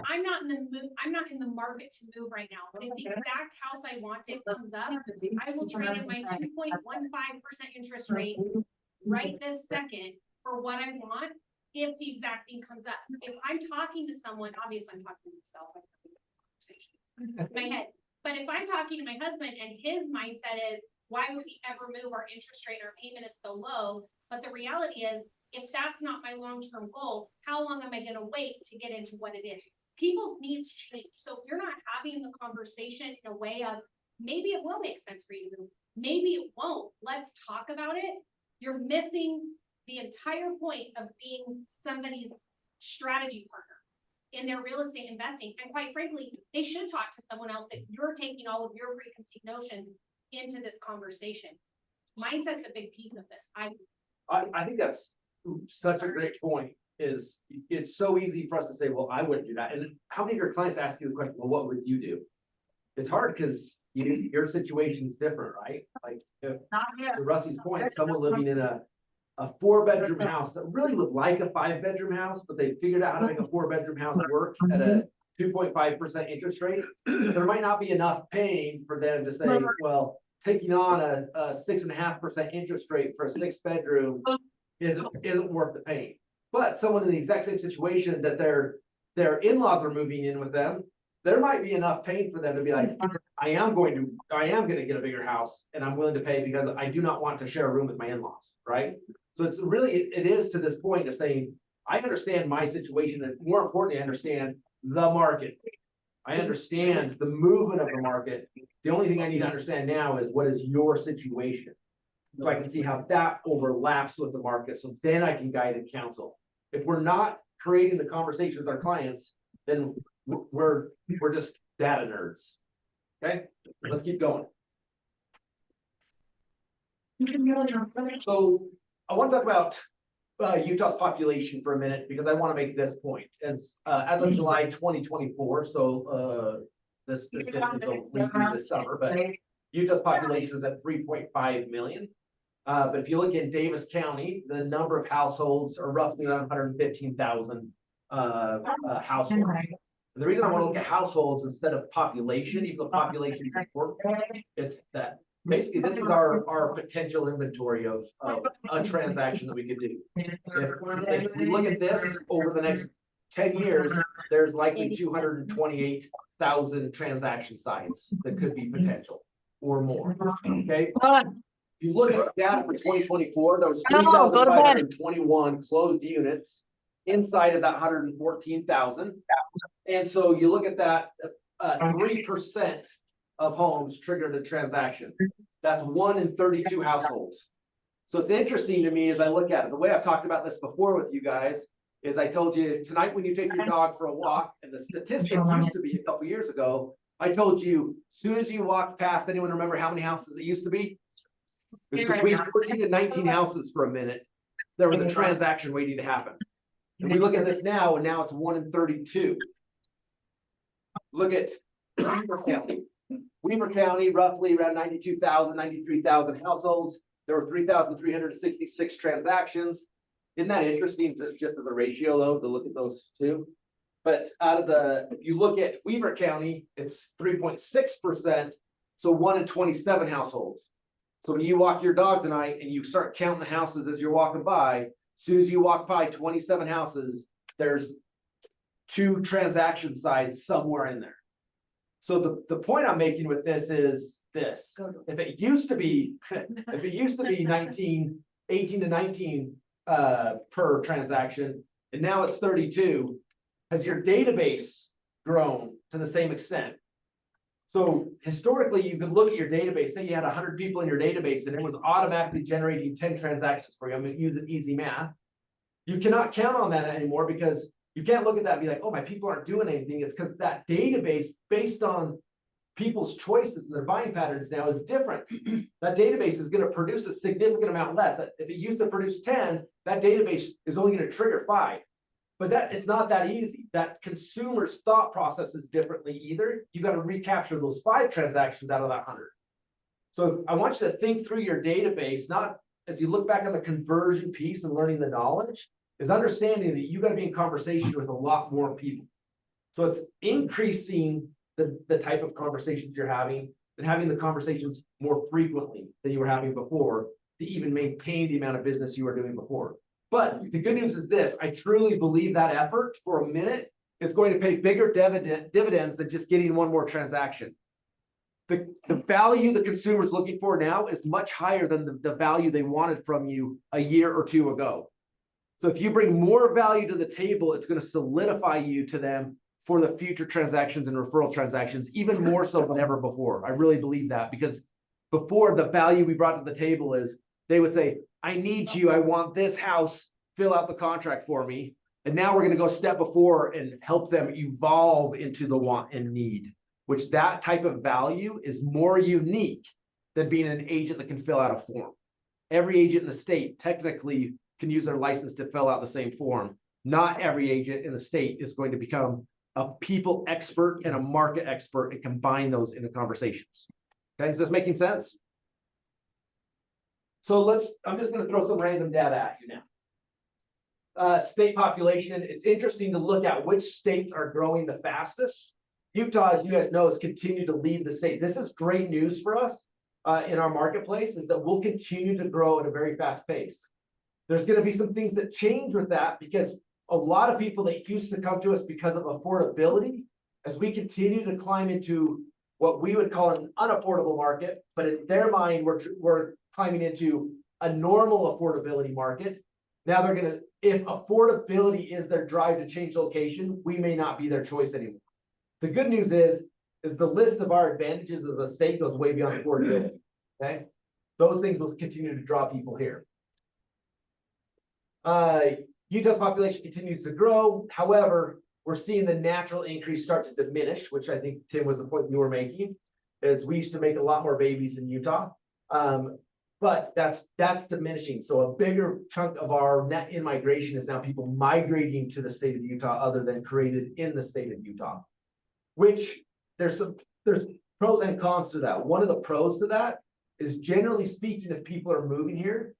I'm not in the market to move right now, but if the exact house I wanted comes up, I will trade in my 2.15% interest rate right this second for what I want if the exact thing comes up. If I'm talking to someone, obviously I'm talking to myself, in my head. But if I'm talking to my husband and his mindset is, why would we ever move our interest rate? Our payment is so low. But the reality is, if that's not my long-term goal, how long am I going to wait to get into what it is? People's needs change. So if you're not having the conversation in a way of, maybe it will make sense for you to move, maybe it won't, let's talk about it, you're missing the entire point of being somebody's strategy partner in their real estate investing. And quite frankly, they should talk to someone else if you're taking all of your preconceived notions into this conversation. Mindset's a big piece of this. I think that's such a great point. Is it's so easy for us to say, well, I wouldn't do that. And how many of your clients ask you the question, well, what would you do? It's hard because your situation is different, right? Like if, to Rusty's point, someone living in a 4-bedroom house that really would like a 5-bedroom house, but they figured out how to make a 4-bedroom house work at a 2.5% interest rate. There might not be enough paying for them to say, well, taking on a 6.5% interest rate for a 6-bedroom isn't worth the pain. But someone in the exact same situation that their in-laws are moving in with them, there might be enough pain for them to be like, I am going to get a bigger house and I'm willing to pay because I do not want to share a room with my in-laws, right? So it's really, it is to this point of saying, I understand my situation, and more importantly, I understand the market. I understand the movement of the market. The only thing I need to understand now is what is your situation? So I can see how that overlaps with the market. So then I can guide and counsel. If we're not creating the conversation with our clients, then we're just data nerds. Okay, let's keep going. So I want to talk about Utah's population for a minute because I want to make this point. As of July 2024, so this is this summer, but Utah's population is at 3.5 million. But if you look in Davis County, the number of households are roughly around 115,000 households. And the reason I want to look at households instead of population, even though population is important, it's that basically this is our potential inventory of a transaction that we could do. If we look at this over the next 10 years, there's likely 228,000 transaction sites that could be potential or more. Okay. If you look at data for 2024, there was 3,521 closed units inside of that 114,000. And so you look at that, 3% of homes triggered a transaction. That's 1 in 32 households. So it's interesting to me as I look at it. The way I've talked about this before with you guys is I told you tonight when you take your dog for a walk, and the statistic used to be a couple years ago, I told you, as soon as you walk past, anyone remember how many houses it used to be? It was between 14 and 19 houses for a minute. There was a transaction waiting to happen. And we look at this now, and now it's 1 in 32. Look at Weaver County. Weaver County, roughly around 92,000, 93,000 households. There were 3,366 transactions. Isn't that interesting, just as a ratio though, to look at those two? But if you look at Weaver County, it's 3.6%, so 1 in 27 households. So when you walk your dog tonight and you start counting the houses as you're walking by, as soon as you walk by 27 houses, there's 2 transaction sides somewhere in there. So the point I'm making with this is this: if it used to be, 18 to 19 per transaction, and now it's 32, has your database grown to the same extent? So historically, you could look at your database, say you had 100 people in your database and it was automatically generating 10 transactions for you. I'm gonna use an easy math. You cannot count on that anymore, because you can't look at that and be like, oh, my people aren't doing anything. It's because that database, based on people's choices and their buying patterns now, is different. That database is going to produce a significant amount less. If it used to produce 10, that database is only going to trigger 5. But that it's not that easy. That consumer's thought process is differently either. You got to recapture those 5 transactions out of that 100. So I want you to think through your database, not as you look back on the conversion piece and learning the knowledge, is understanding that you got to be in conversation with a lot more people. So it's increasing the type of conversations you're having and having the conversations more frequently than you were having before to even maintain the amount of business you were doing before. But the good news is this: I truly believe that effort for a minute is going to pay bigger dividends than just getting one more transaction. The value the consumer is looking for now is much higher than the value they wanted from you a year or 2 ago. So if you bring more value to the table, it's going to solidify you to them for the future transactions and referral transactions, even more so than ever before. I really believe that, because before, the value we brought to the table is they would say, I need you, I want this house, fill out the contract for me. And now we're going to go a step before and help them evolve into the want and need, which that type of value is more unique than being an agent that can fill out a form. Every agent in the state technically can use their license to fill out the same form. Not every agent in the state is going to become a people expert and a market expert and combine those into conversations. Okay, is this making sense? So I'm just going to throw some random data at you now. State population, it's interesting to look at which states are growing the fastest. Utah, as you guys know, has continued to lead the state. This is great news for us in our marketplace, is that we'll continue to grow at a very fast pace. There's going to be some things that change with that, because a lot of people that used to come to us because of affordability, as we continue to climb into what we would call an unaffordable market, but in their mind, we're climbing into a normal affordability market. Now they're going to, if affordability is their drive to change location, we may not be their choice anymore. The good news is the list of our advantages as a state goes way beyond affordability. Okay, those things will continue to draw people here. Utah's population continues to grow. However, we're seeing the natural increase start to diminish, which I think, Tim, was the point you were making, is we used to make a lot more babies in Utah. But that's diminishing. So a bigger chunk of our net in-migration is now people migrating to the state of Utah other than created in the state of Utah, which there's pros and cons to that. One of the pros to that is, generally speaking, if people are moving here,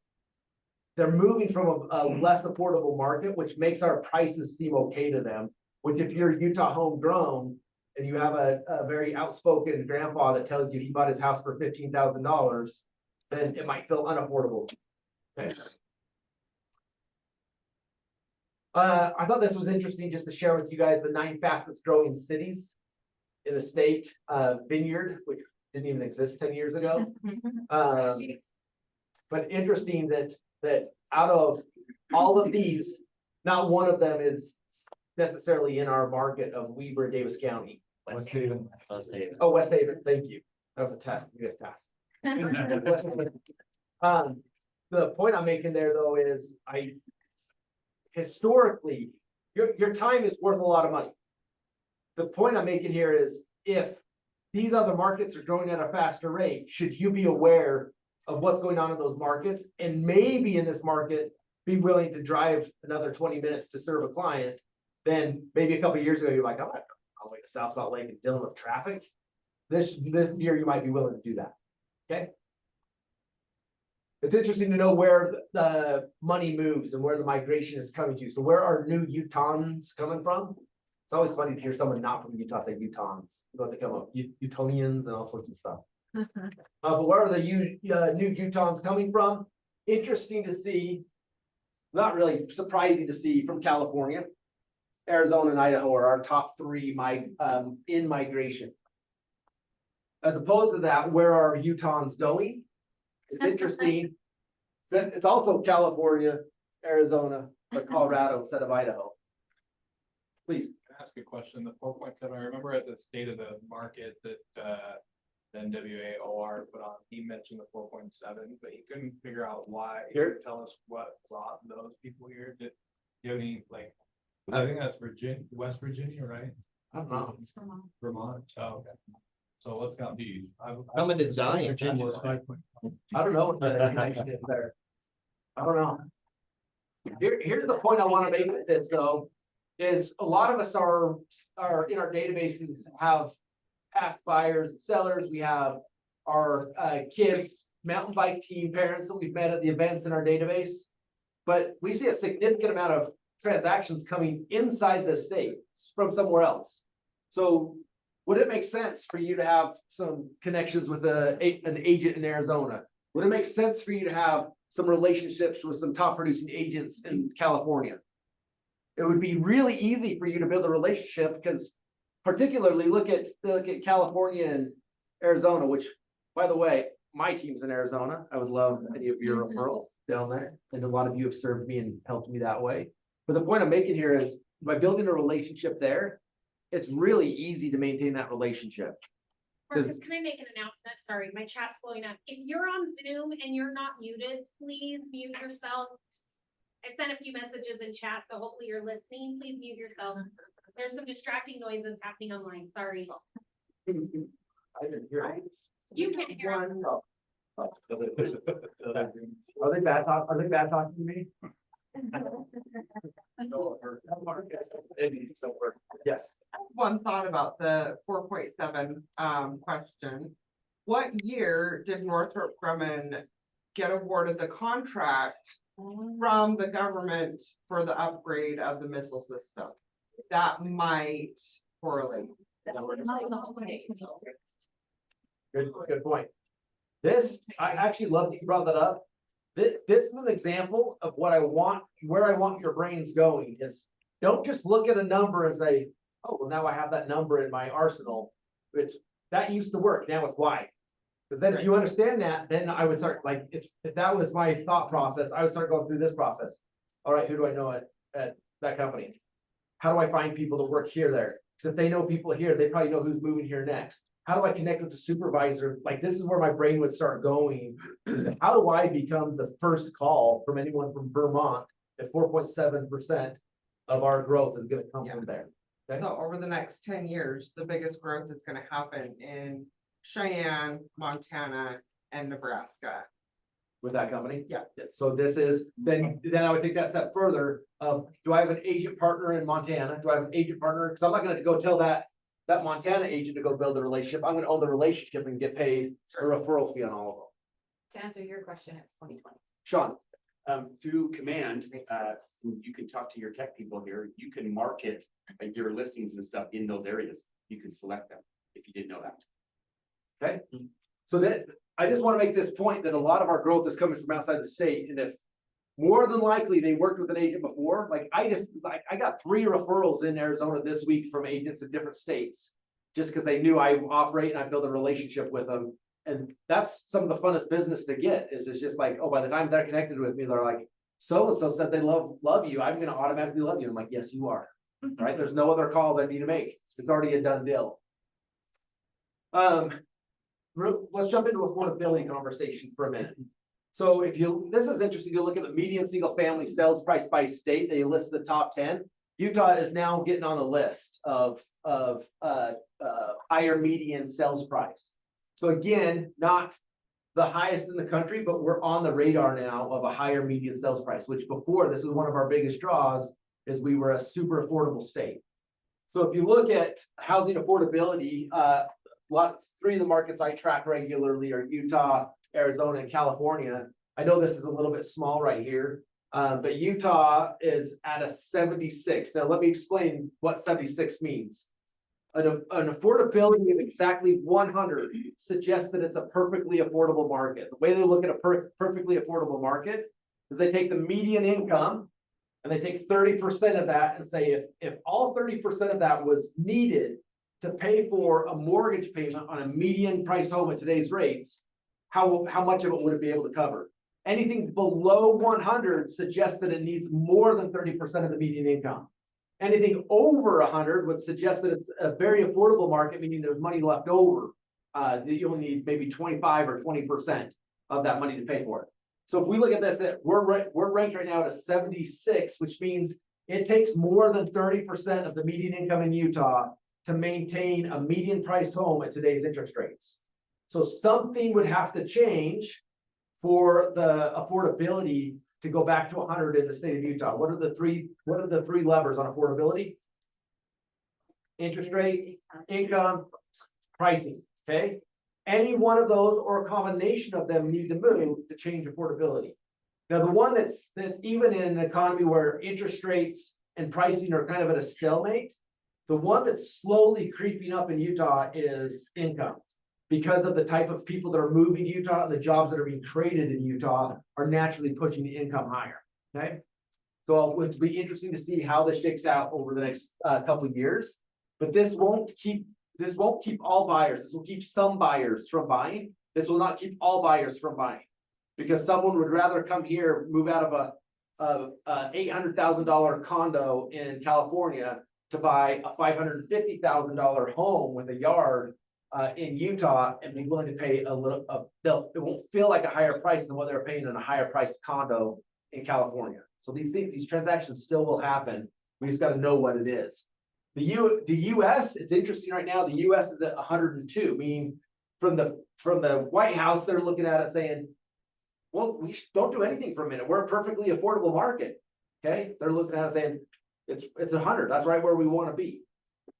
they're moving from a less affordable market, which makes our prices seem okay to them. Which, if you're Utah homegrown and you have a very outspoken grandpa that tells you he bought his house for $15,000, then it might feel unaffordable. Okay. I thought this was interesting just to share with you guys the 9 fastest growing cities in the state. Vineyard, which didn't even exist 10 years ago. But interesting that out of all of these, not one of them is necessarily in our market of Weber and Davis County. West Haven. Oh, West Haven, thank you. That was a test, you guys passed. The point I'm making there, though, is historically, your time is worth a lot of money. The point I'm making here is, if these other markets are growing at a faster rate, should you be aware of what's going on in those markets, and maybe in this market, be willing to drive another 20 minutes to serve a client, then maybe a couple of years ago, you're like, I'm not going to South Salt Lake and dealing with traffic. This year, you might be willing to do that, okay? It's interesting to know where the money moves and where the migration is coming to. So where are new Utahns coming from? It's always funny to hear someone not from Utah say Utahns, but they come up Utonians and all sorts of stuff. But where are the new Utahns coming from? Interesting to see, not really surprising to see, from California. Arizona and Idaho are our top three in migration. As opposed to that, where are Utahns going? It's interesting. That it's also California, Arizona, but Colorado instead of Idaho. Please. Can I ask a question? The 4.7, I remember at the state of the market that the NWAOR put on, he mentioned the 4.7, but he couldn't figure out why. He Here? couldn't tell us what brought those people here. Did you have any, like, I think that's Virginia, West Virginia, right? I don't know. Vermont. Oh, okay. So what's got these? I'm a design. Virginia was 5.5. I don't know what the connection is there. I don't know. Here's the point I want to make with this though, is a lot of us are in our databases have past buyers and sellers. We have our kids, mountain bike team parents that we've met at the events in our database. But we see a significant amount of transactions coming inside the state from somewhere else. So would it make sense for you to have some connections with an agent in Arizona? Would it make sense for you to have some relationships with some top producing agents in California? It would be really easy for you to build a relationship because particularly look at California and Arizona, which, by the way, my team's in Arizona. I would love any of your referrals down there. And a lot of you have served me and helped me that way. But the point I'm making here is by building a relationship there, it's really easy to maintain that relationship. Marcus, can I make an announcement? Sorry, my chat's blowing up. If you're on Zoom and you're not muted, please mute yourself. I sent a few messages in chat, so hopefully you're listening. Please mute yourself. There's some distracting noises happening online. Sorry. I didn't hear it. You can't hear us. Are they bad talking to me? Yes. One thought about the 4.7 question. What year did Northrop Grumman get awarded the contract from the government for the upgrade of the missile system? That might correlate. Good point. I actually love that you brought that up. This is an example of what I want, where I want your brains going is don't just look at a number and say, oh, well, now I have that number in my arsenal. That used to work. Now it's why. Because then if you understand that, then I would start like, if that was my thought process, I would start going through this process. All right, who do I know at that company? How do I find people that work here there? Because if they know people here, they probably know who's moving here next. How do I connect with the supervisor? Like, this is where my brain would start going. How do I become the first call from anyone from Vermont if 4.7% of our growth is going to come from there? Okay? So over the next 10 years, the biggest growth is going to happen in Cheyenne, Montana, and Nebraska. With that company? Yeah. So this is, then I would take that step further. Do I have an agent partner in Montana? Do I have an agent partner? Because I'm not going to go tell that Montana agent to go build a relationship. I'm going to own the relationship and get paid a referral fee on all of them. To answer your question, it's 2020. Sean, Through command, you can talk to your tech people here. You can market your listings and stuff in those areas. You can select them if you didn't know that. okay? So that, I just want to make this point that a lot of our growth is coming from outside the state. And if more than likely they worked with an agent before, like I got 3 referrals in Arizona this week from agents in different states. Just because they knew I operate and I build a relationship with them. And that's some of the funnest business to get is it's just like, oh, by the time they're connected with me, they're like, so-and-so said they love you. I'm going to automatically love you. I'm like, yes, you are. Right? There's no other call that I need to make. It's already a done deal. Let's jump into affordability conversation for a minute. So this is interesting to look at the median single family sales price by state. They list the top 10. Utah is now getting on a list of higher median sales price. So again, not the highest in the country, but we're on the radar now of a higher median sales price, which before, this was one of our biggest draws, is we were a super affordable state. So if you look at housing affordability, three of the markets I track regularly are Utah, Arizona, and California. I know this is a little bit small right here, but Utah is at a 76. Now, let me explain what 76 means. An affordability of exactly 100 suggests that it's a perfectly affordable market. The way they look at a perfectly affordable market is they take the median income and they take 30% of that and say, if all 30% of that was needed to pay for a mortgage payment on a median priced home at today's rates, how much of it would it be able to cover? Anything below 100 suggests that it needs more than 30% of the median income. Anything over 100 would suggest that it's a very affordable market, meaning there's money left over. That you only need maybe 25 or 20% of that money to pay for it. So if we look at this, that we're ranked right now at a 76, which means it takes more than 30% of the median income in Utah to maintain a median priced home at today's interest rates. So something would have to change for the affordability to go back to 100 in the state of Utah. What are the three levers on affordability? Interest rate, income, pricing, okay? Any one of those or a combination of them need to move to change affordability. Now, the one that even in an economy where interest rates and pricing are kind of at a stalemate, the one that's slowly creeping up in Utah is income. Because of the type of people that are moving to Utah and the jobs that are being created in Utah are naturally pushing the income higher, okay? So it would be interesting to see how this shakes out over the next couple of years, but this won't keep all buyers. This will keep some buyers from buying. This will not keep all buyers from buying, because someone would rather come here, move out of a $800,000 condo in California to buy a $550,000 home with a yard in Utah and be willing to pay a little, it won't feel like a higher price than what they're paying in a higher priced condo in California. So these transactions still will happen. We just got to know what it is. The US, it's interesting right now, the US is at 102, meaning from the White House, they're looking at it saying, well, don't do anything for a minute. We're a perfectly affordable market. Okay. They're looking at it saying it's 100. That's right where we want to be.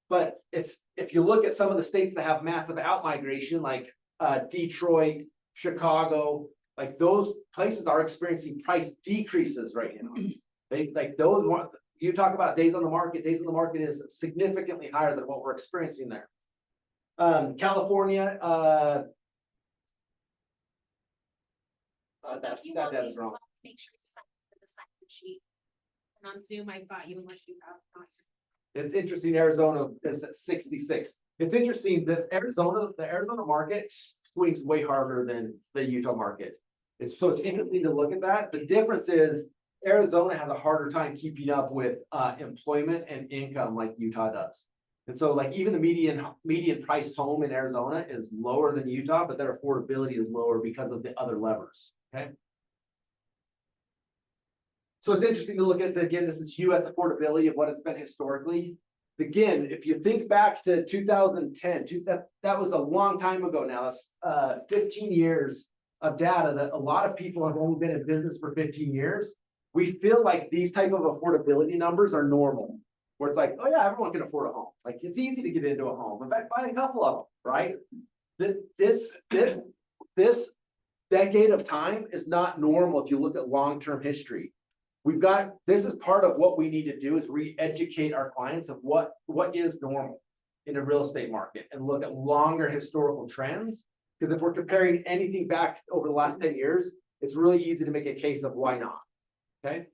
But if you look at some of the states that have massive outmigration, like Detroit, Chicago, like those places are experiencing price decreases right now. You talk about days on the market is significantly higher than what we're experiencing there. California, that data is wrong. Make sure you sign for the second sheet. And on Zoom, I've got you unless you have not. It's interesting, Arizona is at 66. It's interesting that the Arizona market swings way harder than the Utah market. It's interesting to look at that. The difference is Arizona has a harder time keeping up with employment and income like Utah does. And so like even the median priced home in Arizona is lower than Utah, but their affordability is lower because of the other levers, okay? So it's interesting to look at, again, this is US affordability of what it's been historically. Again, if you think back to 2010, that was a long time ago now. That's 15 years of data that a lot of people have only been in business for 15 years. We feel like these type of affordability numbers are normal, where it's like, oh yeah, everyone can afford a home. Like it's easy to get into a home. In fact, buy a couple of them, right? This decade of time is not normal if you look at long-term history. This is part of what we need to do is re-educate our clients of what is normal in a real estate market and look at longer historical trends. Because if we're comparing anything back over the last 10 years, it's really easy to make a case of why not. Okay.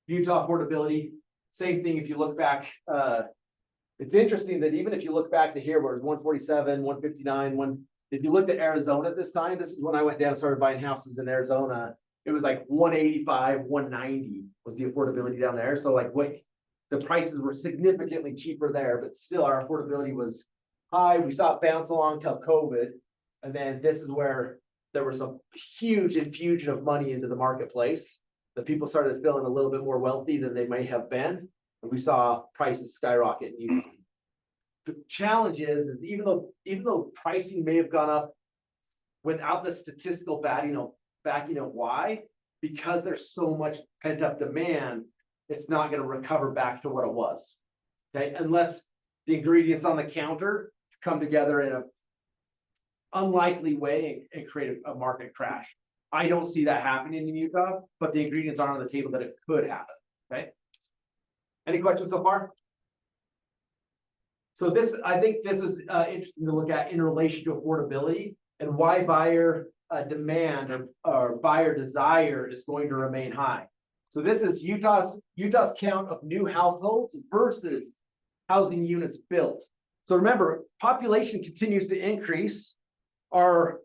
Utah affordability, same thing. If you look back, it's interesting that even if you look back to here where it's 147, 159, if you looked at Arizona at this time, this is when I went down and started buying houses in Arizona. It was like 185, 190 was the affordability down there. So like the prices were significantly cheaper there, but still our affordability was high. We saw it bounce along till COVID. And then this is where there was a huge infusion of money into the marketplace. The people started feeling a little bit more wealthy than they may have been. And we saw prices skyrocket. The challenge is even though pricing may have gone up without the statistical backing of why, because there's so much pent up demand, it's not gonna recover back to what it was. Okay, unless the ingredients on the counter come together in a unlikely way and create a market crash. I don't see that happening in Utah, but the ingredients are on the table that it could happen, okay? Any questions so far? So this, I think this is interesting to look at in relation to affordability and why buyer demand or buyer desire is going to remain high. So this is Utah's count of new households versus housing units built. So remember, population continues to increase. Our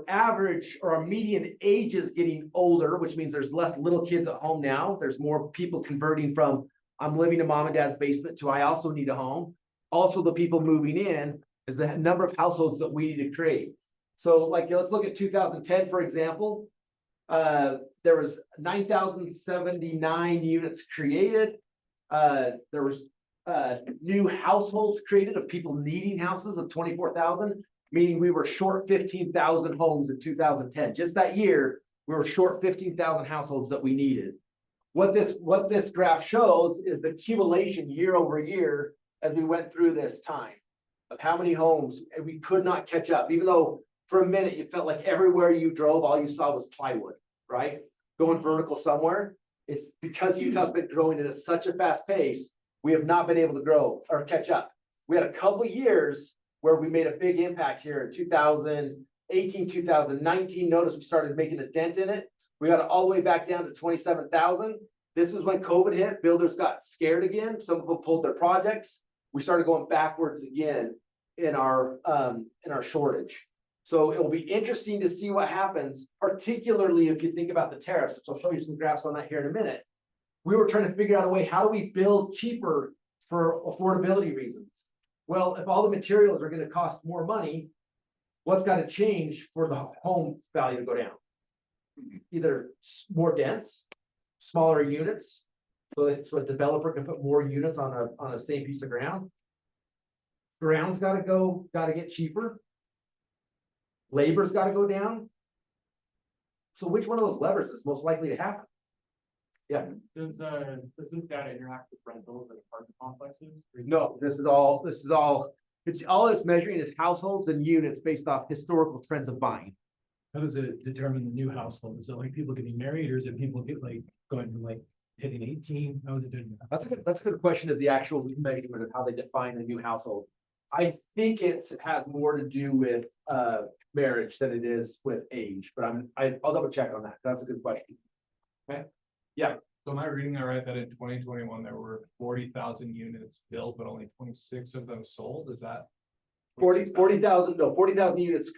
average or our median age is getting older, which means there's less little kids at home now. There's more people converting from I'm living in mom and dad's basement to I also need a home. Also, the people moving in is the number of households that we need to create. So like, let's look at 2010, for example. There was 9,079 units created. There was new households created of people needing houses of 24,000, meaning we were short 15,000 homes in 2010. Just that year, we were short 15,000 households that we needed. What this graph shows is the accumulation year over year as we went through this time of how many homes, and we could not catch up, even though for a minute you felt like everywhere you drove, all you saw was plywood, right? Going vertical somewhere. It's because Utah's been growing at such a fast pace, we have not been able to grow or catch up. We had a couple of years where we made a big impact here in 2018, 2019. Notice we started making a dent in it. We got it all the way back down to 27,000. This was when COVID hit. Builders got scared again. Some of them pulled their projects. We started going backwards again in our shortage. So it will be interesting to see what happens, particularly if you think about the tariffs, which I'll show you some graphs on that here in a minute. We were trying to figure out a way, how do we build cheaper for affordability reasons? Well, if all the materials are going to cost more money, what's got to change for the home value to go down? Either more dense, smaller units, so a developer can put more units on a same piece of ground. Ground's got to get cheaper. Labor's got to go down. So which one of those levers is most likely to happen? Yeah. Does this data interact with rentals and apartment complexes? No, it's all it's measuring is households and units based off historical trends of buying. How does it determine the new household? Is it like people getting married, or is it people get like going from like hitting 18? How is it doing that? That's a good question of the actual measurement of how they define a new household. I think it has more to do with marriage than it is with age, but I'll double check on that. That's a good question. Okay. Yeah. So am I reading that right, that in 2021, there were 40,000 units built, but only 26 of them sold? Is that? 40,000 units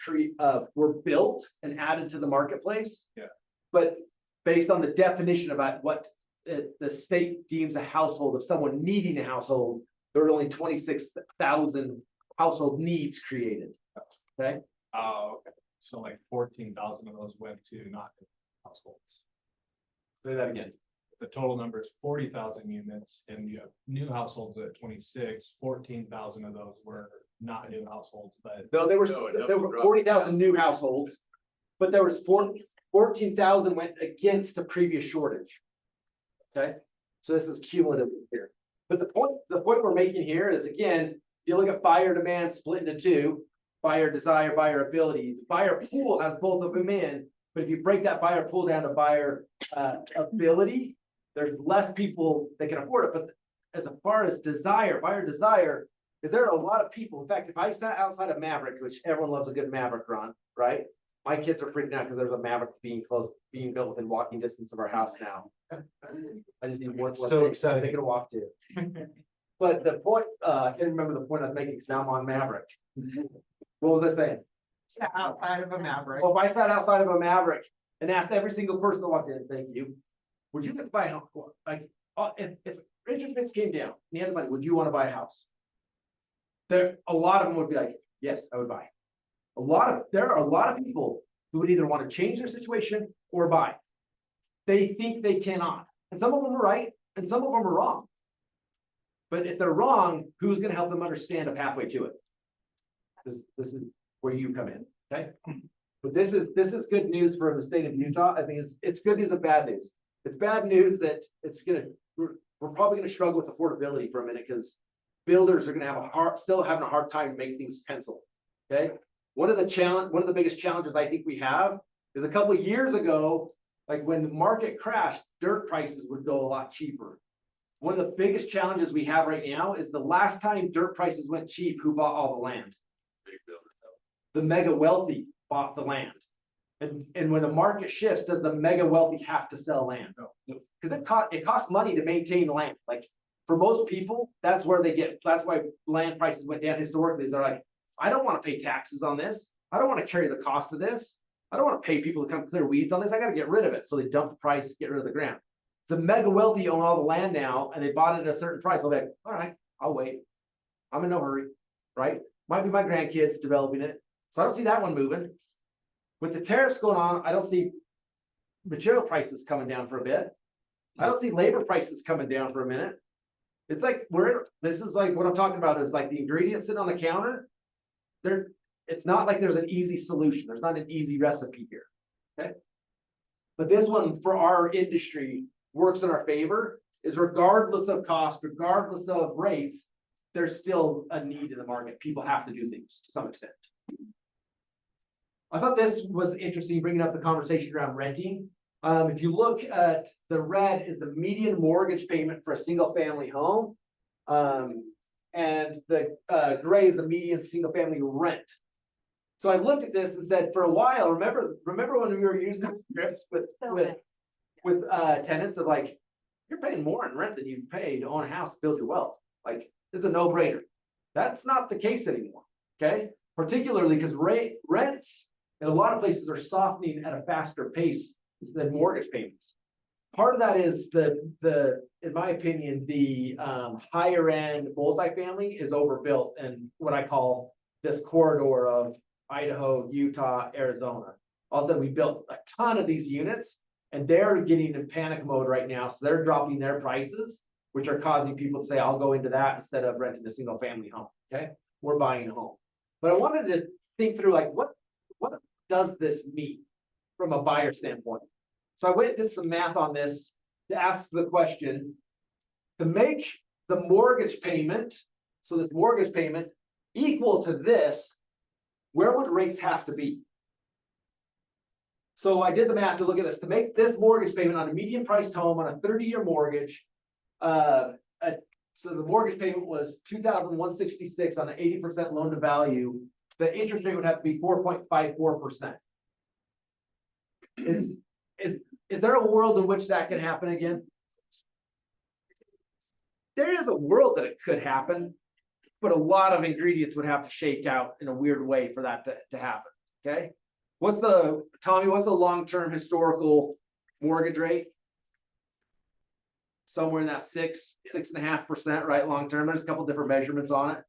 were built and added to the marketplace. Yeah. But based on the definition about what the state deems a household of someone needing a household, there were only 26,000 household needs created. Okay. Oh, okay. So like 14,000 of those went to not households. Say that again. The total number is 40,000 units and you have new households at 26, 14,000 of those were not new households, but. No, there were 40,000 new households, but there was 14,000 went against the previous shortage. Okay, so this is cumulative here. But the point we're making here is, again, if you look at buyer demand split into two, buyer desire, buyer ability, the buyer pool has both of them in, but if you break that buyer pool down to buyer ability, there's less people that can afford it. But as far as desire, buyer desire, is there a lot of people? In fact, if I sat outside of Maverick, which everyone loves a good Maverick run, right? My kids are freaking out because there's a Maverick being built within walking distance of our house now. I just need one. So exciting. They can walk to. But the point, I can't remember the point I was making because now I'm on Maverick. What was I saying? Outside of a Maverick. Well, if I sat outside of a Maverick and asked every single person that walked in, thank you, would you like to buy a house? Like, if interest rates came down, and you had the money, would you want to buy a house? A lot of them would be like, yes, I would buy. There are a lot of people who would either want to change their situation or buy. They think they cannot. And some of them are right, and some of them are wrong. But if they're wrong, who's going to help them understand a pathway to it? This is where you come in, okay? But this is good news for the state of Utah. I think it's good news and bad news. It's bad news that we're probably gonna struggle with affordability for a minute, because builders are gonna have still having a hard time to make things pencil. Okay? One of the biggest challenges I think we have is a couple of years ago, like when the market crashed, dirt prices would go a lot cheaper. One of the biggest challenges we have right now is the last time dirt prices went cheap, who bought all the land? The mega wealthy bought the land. And when the market shifts, does the mega wealthy have to sell land? No. Because it costs money to maintain land. Like for most people, that's why land prices went down historically, is they're like, I don't want to pay taxes on this. I don't want to carry the cost of this. I don't want to pay people to come clear weeds on this. I got to get rid of it. So they dump the price, get rid of the ground. The mega wealthy own all the land now, and they bought it at a certain price. They'll be like, all right, I'll wait. I'm in no hurry, right? Might be my grandkids developing it. So I don't see that one moving. With the tariffs going on, I don't see material prices coming down for a bit. I don't see labor prices coming down for a minute. It's like this is like what I'm talking about is like the ingredients sitting on the counter. It's not like there's an easy solution. There's not an easy recipe here. Okay. But this one for our industry works in our favor, is regardless of cost, regardless of rates, there's still a need in the market. People have to do things to some extent. I thought this was interesting, bringing up the conversation around renting. If you look at the red is the median mortgage payment for a single family home. And the gray is the median single family rent. So I looked at this and said, for a while, remember when we were using scripts with tenants of like, you're paying more in rent than you pay to own a house, build your wealth. Like, it's a no-brainer. That's not the case anymore. Okay, particularly because rents in a lot of places are softening at a faster pace than mortgage payments. Part of that is in my opinion, the higher end multifamily is overbuilt, and what I call this corridor of Idaho, Utah, Arizona. All of a sudden, we built a ton of these units, and they're getting in panic mode right now. So they're dropping their prices, which are causing people to say, I'll go into that instead of renting a single family home. Okay, we're buying a home. But I wanted to think through like, what does this mean from a buyer standpoint? So I went and did some math on this to ask the question, to make the mortgage payment, so this mortgage payment equal to this, where would rates have to be? So I did the math to look at this, to make this mortgage payment on a median priced home on a 30-year mortgage. So the mortgage payment was $2,166 on an 80% loan to value. The interest rate would have to be 4.54%. Is there a world in which that can happen again? There is a world that it could happen, but a lot of ingredients would have to shake out in a weird way for that to happen. Okay. Tommy, what's the long-term historical mortgage rate? Somewhere in that 6.5%, right? Long-term. There's a couple different measurements on it.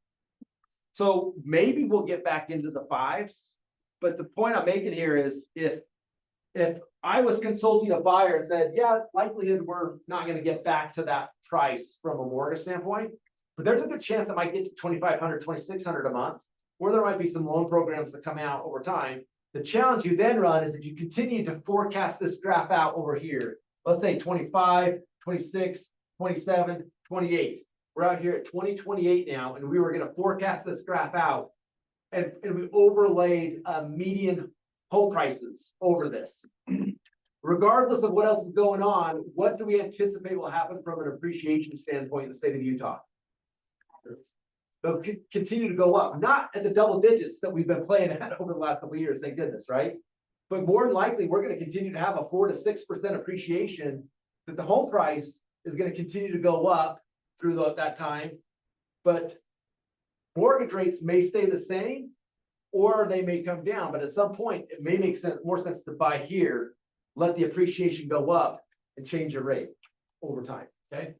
So maybe we'll get back into the 5s. But the point I'm making here is if I was consulting a buyer and said, yeah, likelihood we're not going to get back to that price from a mortgage standpoint, but there's a good chance it might get to $2,500, $2,600 a month, or there might be some loan programs that come out over time. The challenge you then run is if you continue to forecast this graph out over here, let's say 25, 26, 27, 28. We're out here at 2028 now, and we were going to forecast this graph out, and we overlaid median home prices over this. Regardless of what else is going on, what do we anticipate will happen from an appreciation standpoint in the state of Utah? They'll continue to go up, not at the double digits that we've been playing at over the last couple of years, thank goodness, right? But more than likely, we're going to continue to have a 4 to 6% appreciation, that the home price is going to continue to go up through that time. But mortgage rates may stay the same, or they may come down. But at some point, it may make more sense to buy here, let the appreciation go up, and change your rate over time. Okay.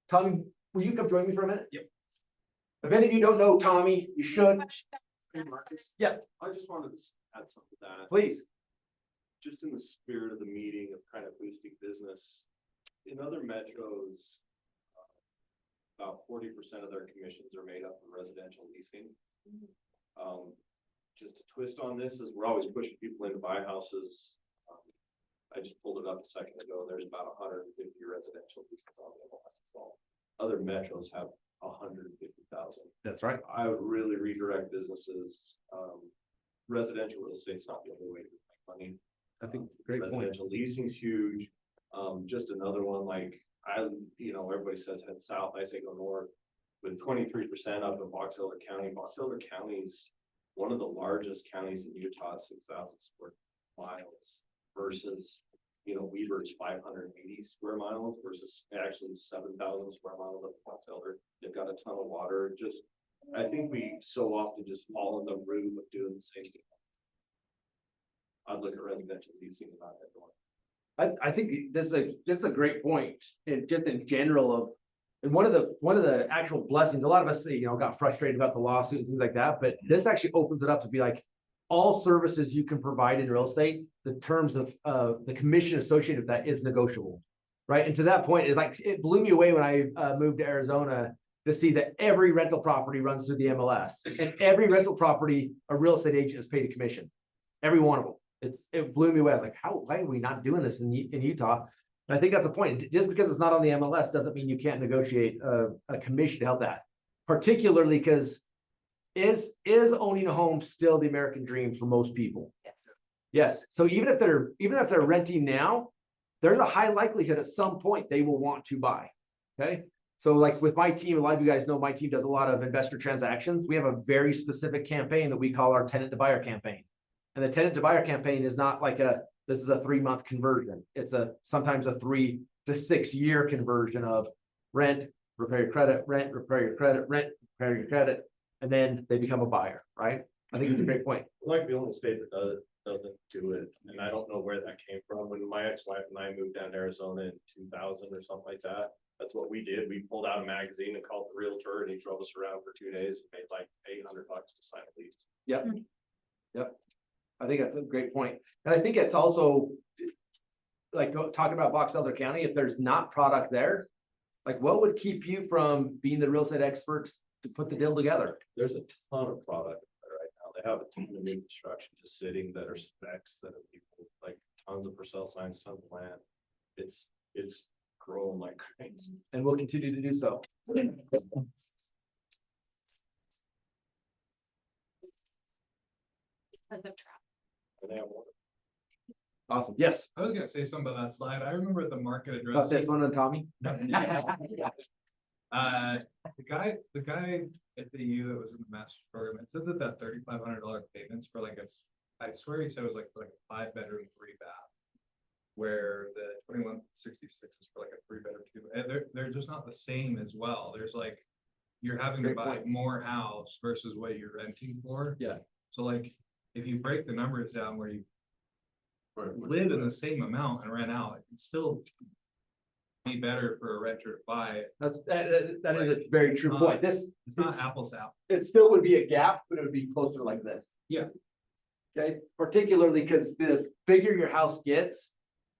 Tommy, will you come join me for a minute? Yep. If any of you don't know Tommy, you should. Hey, Marcus. Yeah, I just wanted to add something to that. please. Just in the spirit of the meeting of kind of boosting business, in other metros, about 40% of their commissions are made up of residential leasing. just a twist on this is we're always pushing people in to buy houses. I just pulled it up a second ago. There's about 150 residential leases on the MLS. Other metros have 150,000. That's right. I would really redirect businesses. Residential real estate's not the only way to make money. I think great point. Residential leasing's huge. Just another one, like everybody says head south, I say go north. With 23% up in Box Elder County. Box Elder County is one of the largest counties in Utah, 6,000 square miles versus, Weber's 580 square miles versus actually 7,000 square miles up in Box Elder. They've got a ton of water. I think we so often just fall in the room of doing the same thing. I'd look at residential leasing and not that one. I think this is a great point, and just in general of, and one of the actual blessings, a lot of us, got frustrated about the lawsuit and things like that, but this actually opens it up to be like, all services you can provide in real estate, the terms of, the commission associated with that is negotiable, right? And to that point, it blew me away when I moved to Arizona to see that every rental property runs through the MLS, and every rental property, a real estate agent is paid a commission, every one of them. It blew me away. I was like, why are we not doing this in Utah? And I think that's a point. Just because it's not on the MLS doesn't mean you can't negotiate a commission to help that. Particularly because is owning a home still the American dream for most people? Yes. Yes. So even if they're renting now, there's a high likelihood at some point they will want to buy. Okay. So like with my team, a lot of you guys know my team does a lot of investor transactions. We have a very specific campaign that we call our tenant to buyer campaign. And the tenant to buyer campaign is not like this is a 3-month conversion. It's sometimes a 3 to 6 year conversion of rent, repair your credit, rent, repair your credit, rent, repair your credit, and then they become a buyer, right? I think it's a great point. Like the only state that doesn't do it, and I don't know where that came from. When my ex-wife and I moved down to Arizona in 2000 or something like that, that's what we did. We pulled out a magazine and called the realtor, and he drove us around for 2 days and made like $800 to sign a lease. Yep. I think that's a great point. And I think it's also like talking about Box Elder County, if there's not product there, like what would keep you from being the real estate expert to put the deal together? There's a ton of product there right now. They have a ton of new construction just sitting that are specs that are people like tons of for sale signs, tons of land. It's growing like crazy. And we'll continue to do so. Because of traffic. And they have one. Awesome. Yes. I was gonna say something about that slide. I remember the market About address. this one and Tommy. The guy at the U that was in the master's program, it said that $3,500 payments for like I swear he said it was like for like a 5-bedroom, 3-bath. Where the 2166 is for like a 3-bedroom, 2, and they're just not the same as well. There's like, you're having to Great buy point. more house versus what you're renting for. Yeah. So like, if you break the numbers down where you live in the same amount and rent out, it can still be better for a renter to buy it. That is a very true point. It's not apples to apples. It still would be a gap, but it would be closer like this. Yeah. Okay, particularly because the bigger your house gets,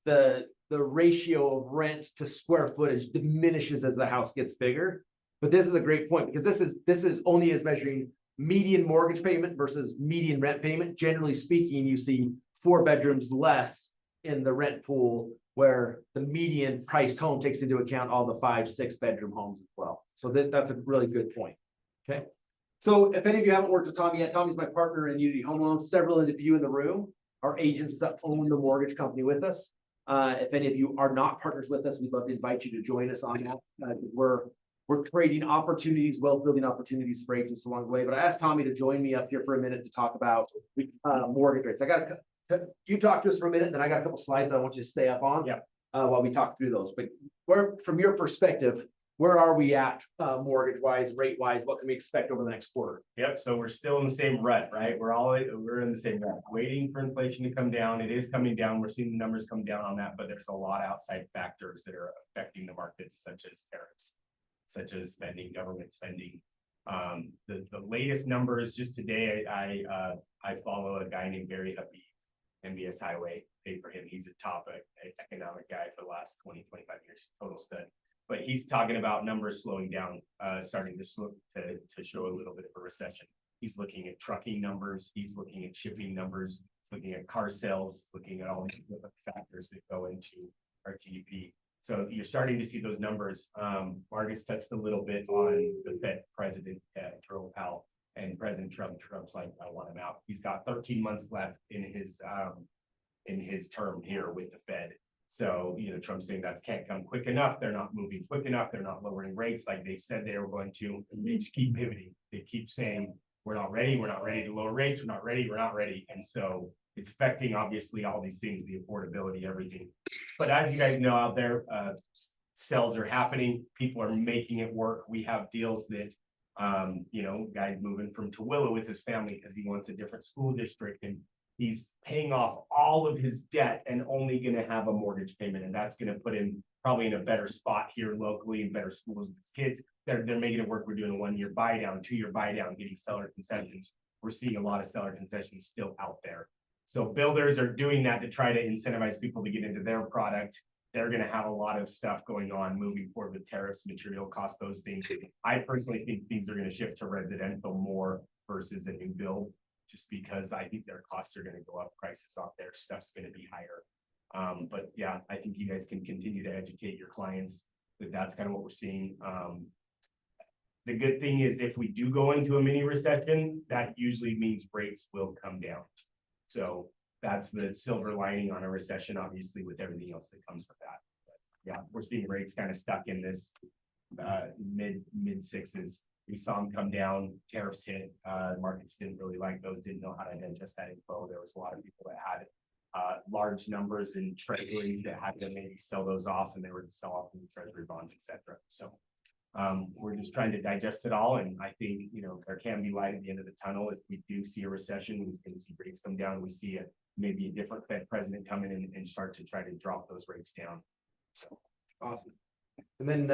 the ratio of rent to square footage diminishes as the house gets bigger. But this is a great point because this is only as measuring median mortgage payment versus median rent payment. Generally speaking, you see 4 bedrooms less in the rent pool where the median priced home takes into account all the 5-6 bedroom homes as well. So that's a really good point. Okay. So if any of you haven't worked with Tommy yet, Tommy's my partner in Unity Home Loans. Several of you in the room are agents that own the mortgage company with us. If any of you are not partners with us, we'd love to invite you to join us on that. We're creating opportunities, wealth building opportunities for agents along the way. But I asked Tommy to join me up here for a minute to talk about mortgage rates. You talk to us for a minute, then I got a couple slides that I want you to stay up on. Yeah. While we talk through those. But from your perspective, where are we at mortgage wise, rate wise? What can we expect over the next quarter? Yep, so we're still in the same rut, right? We're in the same rut, waiting for inflation to come down. It is coming down. We're seeing the numbers come down on that, but there's a lot of outside factors that are affecting the markets, such as tariffs, such as spending, government spending. The latest numbers just today, I follow a guy named Barry Huppy, MBS Highway, paid for him. He's a top economic guy for the last 20, 25 years, total stud. But he's talking about numbers slowing down, starting to show a little bit of a recession. He's looking at trucking numbers, he's looking at shipping numbers, he's looking at car sales, looking at all these different factors that go into our GDP. So you're starting to see those numbers. Marcus touched a little bit on the Fed president, Jerome Powell, and President Trump's like, I want him out. He's got 13 months left in his term here with the Fed. So, you know, Trump's saying that can't come quick enough. They're not moving quick enough. They're not lowering rates like they said they were going to. They just keep pivoting. They keep saying, we're not ready. We're not ready to lower rates. We're not ready. We're not ready. And so it's affecting obviously all these things, the affordability, everything. But as you guys know out there, sales are happening. People are making it work. We have deals that, you know, guys moving from Tooele with his family because he wants a different school district, and he's paying off all of his debt and only gonna have a mortgage payment, and that's gonna put him probably in a better spot here locally, in better schools with his kids. They're making it work. We're doing a 1-year buy down, 2-year buy down, getting seller concessions. We're seeing a lot of seller concessions still out there. So builders are doing that to try to incentivize people to get into their product. They're gonna have a lot of stuff going on moving forward with tariffs, material costs, those things. I personally think things are gonna shift to residential more versus a new build, just because I think their costs are gonna go up, prices on their stuff's gonna be higher. But yeah, I think you guys can continue to educate your clients that that's kind of what we're seeing. The good thing is if we do go into a mini recession, that usually means rates will come down. So that's the silver lining on a recession, obviously, with everything else that comes with that. But yeah, we're seeing rates kind of stuck in this mid sixes. We saw them come down, tariffs hit, markets didn't really like those, didn't know how to digest that info. There was a lot of people that had large numbers in treasury that had to maybe sell those off, and there was a sell-off in the treasury bonds, etc. So we're just trying to digest it all, and I think, you know, there can be light at the end of the tunnel. If we do see a recession, we can see rates come down. We see maybe a different Fed president come in and start to try to drop those rates down. So Awesome. And then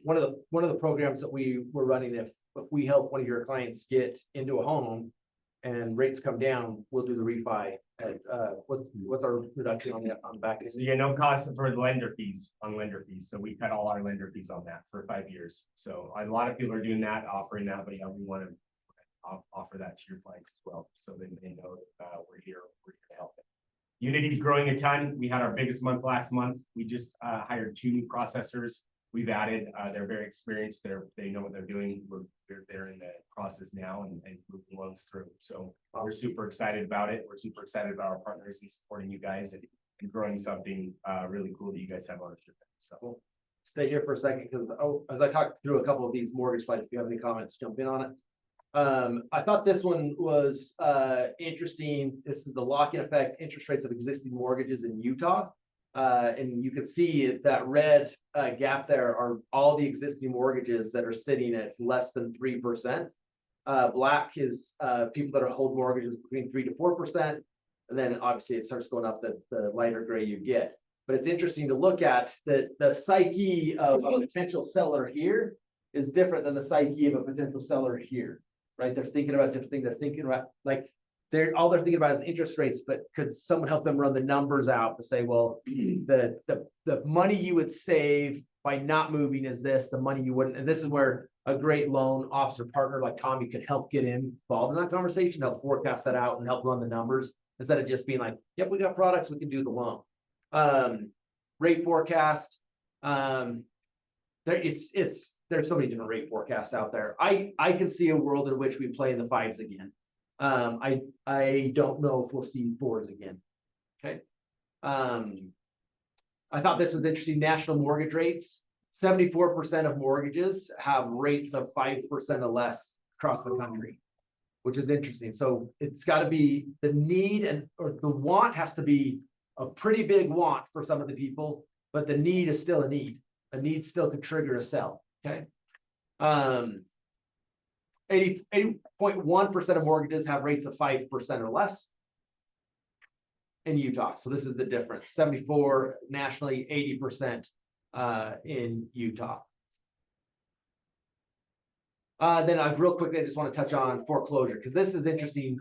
one of the programs that we were running, if we help one of your clients get into a home and rates come down, we'll do the refi. At what's our reduction on the back end? So yeah, no cost for lender fees on lender fees. So we cut all our lender fees on that for 5 years. So a lot of people are doing that, offering that, but yeah, we want to offer that to your clients as well. So then they know that we're here to help them. Unity's growing a ton. We had our biggest month last month. We just hired 2 new processors. We've added, they're very experienced. They know what they're doing. They're in the process now and moving loans through. So we're super excited about it. We're super excited about our partners and supporting you guys and growing something really cool that you guys have ownership in. So Stay here for a second, because as I talked through a couple of these mortgage slides, if you have any comments, jump in on it. I thought this one was interesting. This is the lock-in effect, interest rates of existing mortgages in Utah. And you can see that red gap there are all the existing mortgages that are sitting at less than 3%. Black is people that are hold mortgages between 3 to 4%. And then obviously it starts going up the lighter gray you get. But it's interesting to look at that the psyche of a potential seller here is different than the psyche of a potential seller here, right? They're thinking about different things. They're thinking about like all they're thinking about is interest rates, but could someone help them run the numbers out to say, well, the money you would save by not moving is this, the money you wouldn't, and this is where a great loan officer partner like Tommy could help get involved in that conversation, help forecast that out and help run the numbers instead of just being like, yep, we got products, we can do the loan. Rate forecast. There's so many different rate forecasts out there. I can see a world in which we play in the 5s again. I don't know if we'll see 4s again. Okay. I thought this was interesting. National mortgage rates. 74% of mortgages have rates of 5% or less across the country, which is interesting. So it's got to be the need or the want has to be a pretty big want for some of the people, but the need is still a need. A need still could trigger a sell. Okay. 80.1% of mortgages have rates of 5% or less in Utah. So this is the difference. 74 nationally, 80% in Utah. Then real quickly, I just want to touch on foreclosure because this is interesting.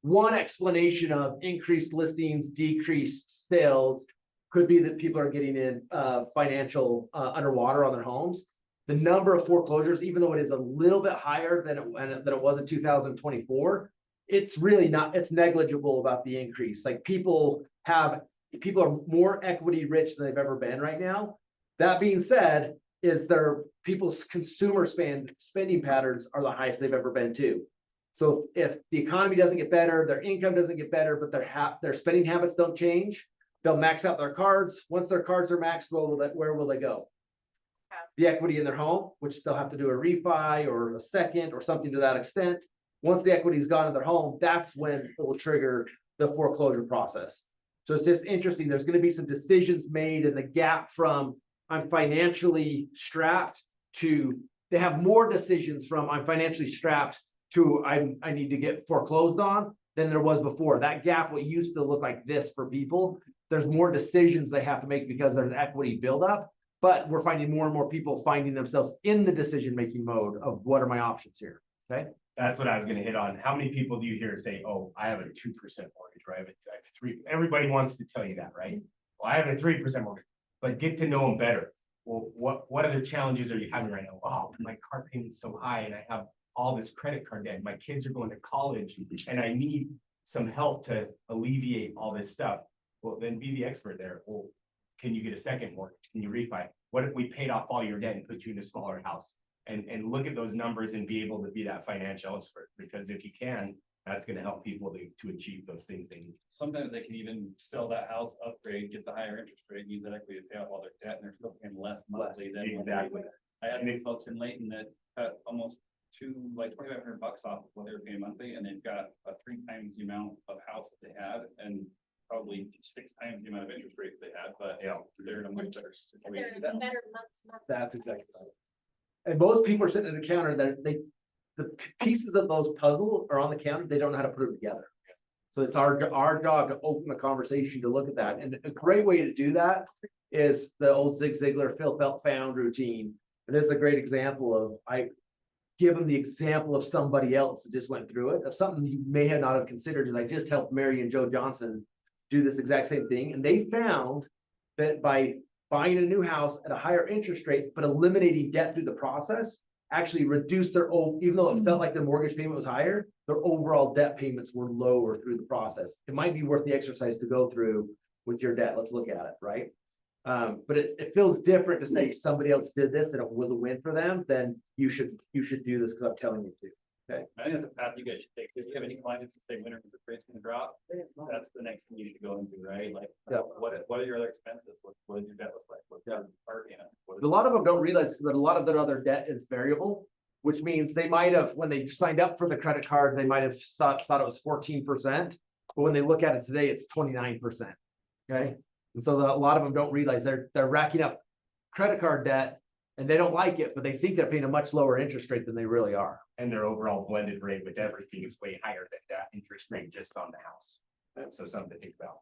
One explanation of increased listings, decreased sales could be that people are getting in financial underwater on their homes. the number of foreclosures, even though it is a little bit higher than it was in 2024, it's really not, it's negligible about the increase. Like people are more equity rich than they've ever been right now. That being said, people's consumer spending patterns are the highest they've ever been too. So if the economy doesn't get better, their income doesn't get better, but their spending habits don't change, they'll max out their cards. Once their cards are maxed, where will they go? The equity in their home, which they'll have to do a refi or a second or something to that extent. Once the equity's gone in their home, that's when it will trigger the foreclosure process. So it's just interesting. There's going to be some decisions made in the gap from I'm financially strapped to they have more decisions from I'm financially strapped to I need to get foreclosed on than there was before. That gap, what used to look like this for people, there's more decisions they have to make because there's equity buildup. But we're finding more and more people finding themselves in the decision-making mode of what are my options here, okay? That's what I was gonna hit on. How many people do you hear say, oh, I have a 2% mortgage, right? I have 3, everybody wants to tell you that, right? Well, I have a 3% mortgage, but get to know them better. Well, what other challenges are you having right now? Oh, my car payment's so high and I have all this credit card debt. My kids are going to college and I need some help to alleviate all this stuff. Well, then be the expert there. Well, can you get a second mortgage? Can you refi? What if we paid off all your debt and put you in a smaller house? And look at those numbers and be able to be that financial expert, because if you can, that's gonna help people to achieve those things they need. Sometimes they can even sell that house, upgrade, get the higher interest rate, use that equity to pay off all their debt, and they're still paying less monthly than. Exactly. I had some folks in Layton that cut almost $2,500 off of what they were paying monthly, and they've got 3 times the amount of house that they had, and probably 6 times the amount of interest rate they had, but Yeah. they're in a much better They're situation. in a better month. That's exactly right. And most people are sitting at the counter that the pieces of those puzzle are on the counter, they don't know how to put them together. So it's our job to open the conversation to look at that. And a great way to do that is the old Zig Ziglar Phil Felt Found routine. And this is a great example of, I give them the example of somebody else that just went through it, of something you may have not have considered, is I just helped Mary and Joe Johnson do this exact same thing. And they found that by buying a new house at a higher interest rate, but eliminating debt through the process, actually reduced their own, even though it felt like their mortgage payment was higher, their overall debt payments were lower through the process. It might be worth the exercise to go through with your debt. Let's look at it, right? But it feels different to say somebody else did this and it was a win for them, then you should do this because I'm telling you to. Okay. I think that's a path you guys should take. If you have any clients that say winter the rate's gonna drop, that's the next thing you need to go into, right? Like, Yeah. what are your other expenses? What does your debt look like? What's your part, you know? what is- A lot of them don't realize that a lot of their other debt is variable, which means they might have, when they signed up for the credit card, they might have thought it was 14%. But when they look at it today, it's 29%. Okay. And so a lot of them don't realize they're racking up credit card debt and they don't like it, but they think they're paying a much lower interest rate than they really are. And their overall blended rate with everything is way higher than that interest rate just on the house. So something to think about.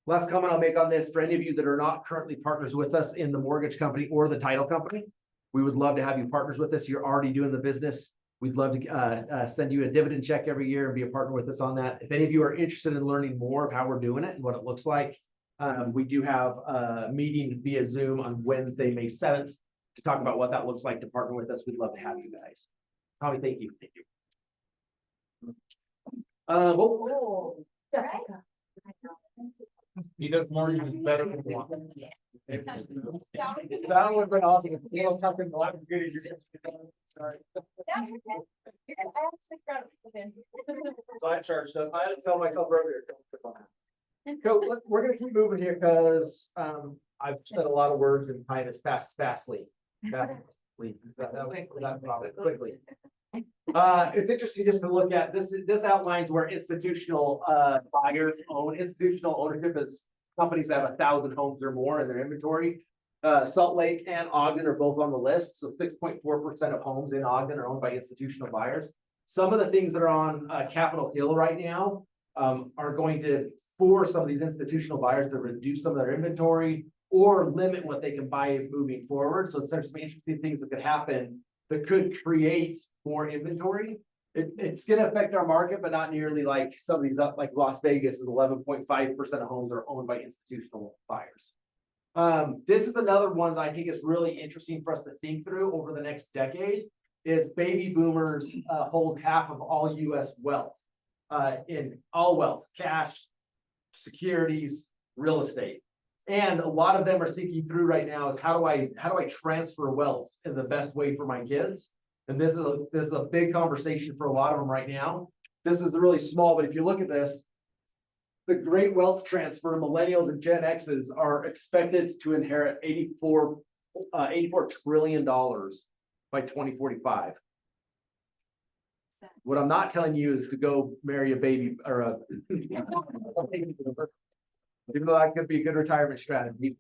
Last comment I'll make on this, for any of you that are not currently partners with us in the mortgage company or the title company, we would love to have you partners with us. You're already doing the business. We'd love to send you a dividend check every year and be a partner with us on that. If any of you are interested in learning more of how we're doing it and what it looks like, we do have a meeting via Zoom on Wednesday, May 7th to talk about what that looks like to partner with us. We'd love to have you guys. Tommy, thank you. Thank you. He does mortgages better than one. That would have been awesome. If you don't talk a lot of good. Sorry. So I charged up. I had to tell myself earlier. So we're gonna keep moving here because I've said a lot of words and kind of fastly. Quickly. It's interesting just to look at this. This outlines where institutional buyers own. Institutional ownership is companies that have 1,000 homes or more in their inventory. Salt Lake and Ogden are both on the list. So 6.4% of homes in Ogden are owned by institutional buyers. Some of the things that are on Capitol Hill right now are going to force some of these institutional buyers to reduce some of their inventory or limit what they can buy moving forward. So there's some interesting things that could happen that could create more inventory. It's going to affect our market, but not nearly like some of these up, like Las Vegas is 11.5% of homes are owned by institutional buyers. This is another one that I think is really interesting for us to think through over the next decade. Is baby boomers hold half of all US wealth. In all wealth, cash, securities, real estate. And a lot of them are thinking through right now is how do I transfer wealth in the best way for my kids? And this is a big conversation for a lot of them right now. This is really small, but if you look at this, the great wealth transfer, millennials and Gen X's are expected to inherit $84 trillion by 2045. What I'm not telling you is to go marry a baby or a even though that could be a good retirement strategy.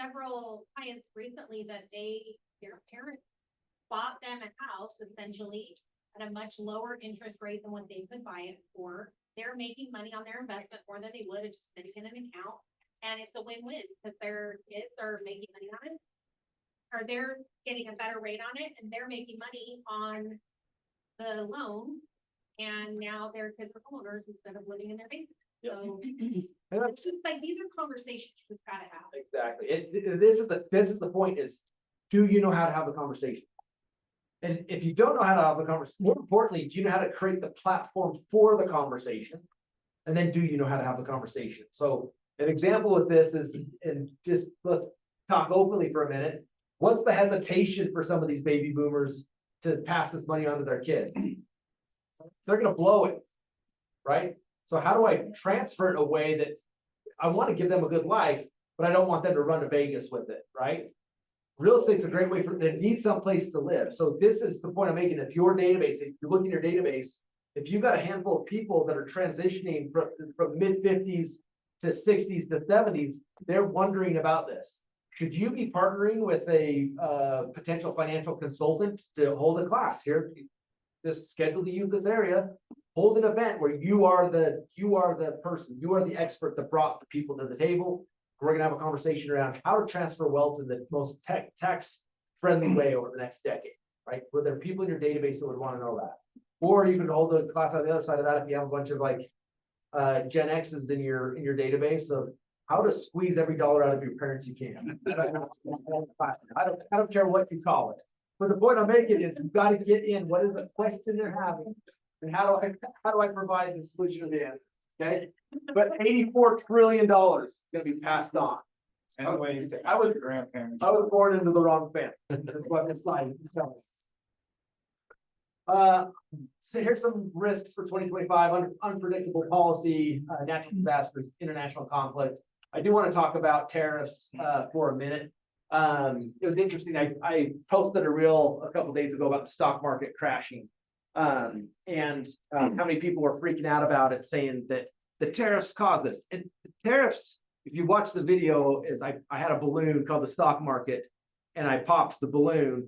Several clients recently that their parents bought them a house essentially at a much lower interest rate than what they could buy it for. They're making money on their investment more than they would just sitting in an account. And it's a win-win because their kids are making money on it. Or they're getting a better rate on it and they're making money on the loan. And now their kids are homeowners instead of living in their basement. So it's just like, these are conversations you just gotta have. Exactly. This is the point is, do you know how to have the conversation? And if you don't know how to have the conversation, more importantly, do you know how to create the platform for the conversation? And then do you know how to have the conversation? So an example of this is, and just let's talk openly for a minute. What's the hesitation for some of these baby boomers to pass this money on to their kids? They're gonna blow it, right? So how do I transfer it in a way that I want to give them a good life, but I don't want them to run to Vegas with it, right? Real estate's a great way for them to need someplace to live. So this is the point I'm making. If your database, if you're looking at your database, if you've got a handful of people that are transitioning from mid-50s to 60s to 70s, they're wondering about this. Should you be partnering with a potential financial consultant to hold a class here? Just scheduled to use this area, hold an event where you are the person, you are the expert that brought the people to the table. We're gonna have a conversation around how to transfer wealth in the most tax friendly way over the next decade, right? Where there are people in your database that would want to know that. Or you can hold a class on the other side of that if you have a bunch of like Gen X's in your database of how to squeeze every dollar out of your parents you can. I don't care what you call it. But the point I'm making is you've got to get in what is the question they're having and how do I provide the solution to the answer? Okay, but $84 trillion is going to be passed on. And ways to I was ask your grandparents. I was born into the wrong family. That's what this slide tells us. So here's some risks for 2025, unpredictable policy, natural disasters, international conflict. I do want to talk about tariffs for a minute. It was interesting. I posted a reel a couple days ago about the stock market crashing. And how many people were freaking out about it, saying that the tariffs caused this. And the tariffs, if you watch the video, is I had a balloon called the stock market and I popped the balloon.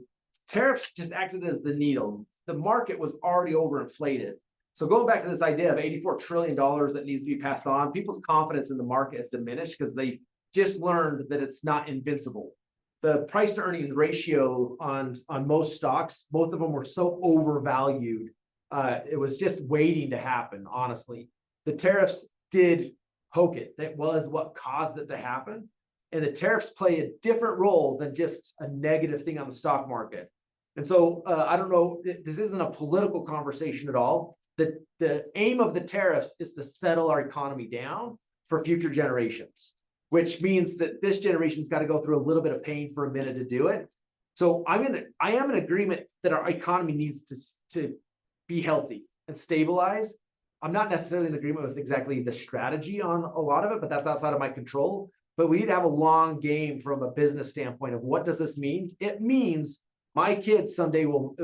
Tariffs just acted as the needle. The market was already overinflated. So going back to this idea of $84 trillion that needs to be passed on, people's confidence in the market has diminished because they just learned that it's not invincible. The price to earnings ratio on most stocks, both of them were so overvalued. It was just waiting to happen, honestly. The tariffs did poke it. That was what caused it to happen. And the tariffs play a different role than just a negative thing on the stock market. And so I don't know, this isn't a political conversation at all. The aim of the tariffs is to settle our economy down for future generations, which means that this generation's got to go through a little bit of pain for a minute to do it. So I am in agreement that our economy needs to be healthy and stabilize. I'm not necessarily in agreement with exactly the strategy on a lot of it, but that's outside of my control. But we need to have a long game from a business standpoint of what does this mean? It means my kids someday will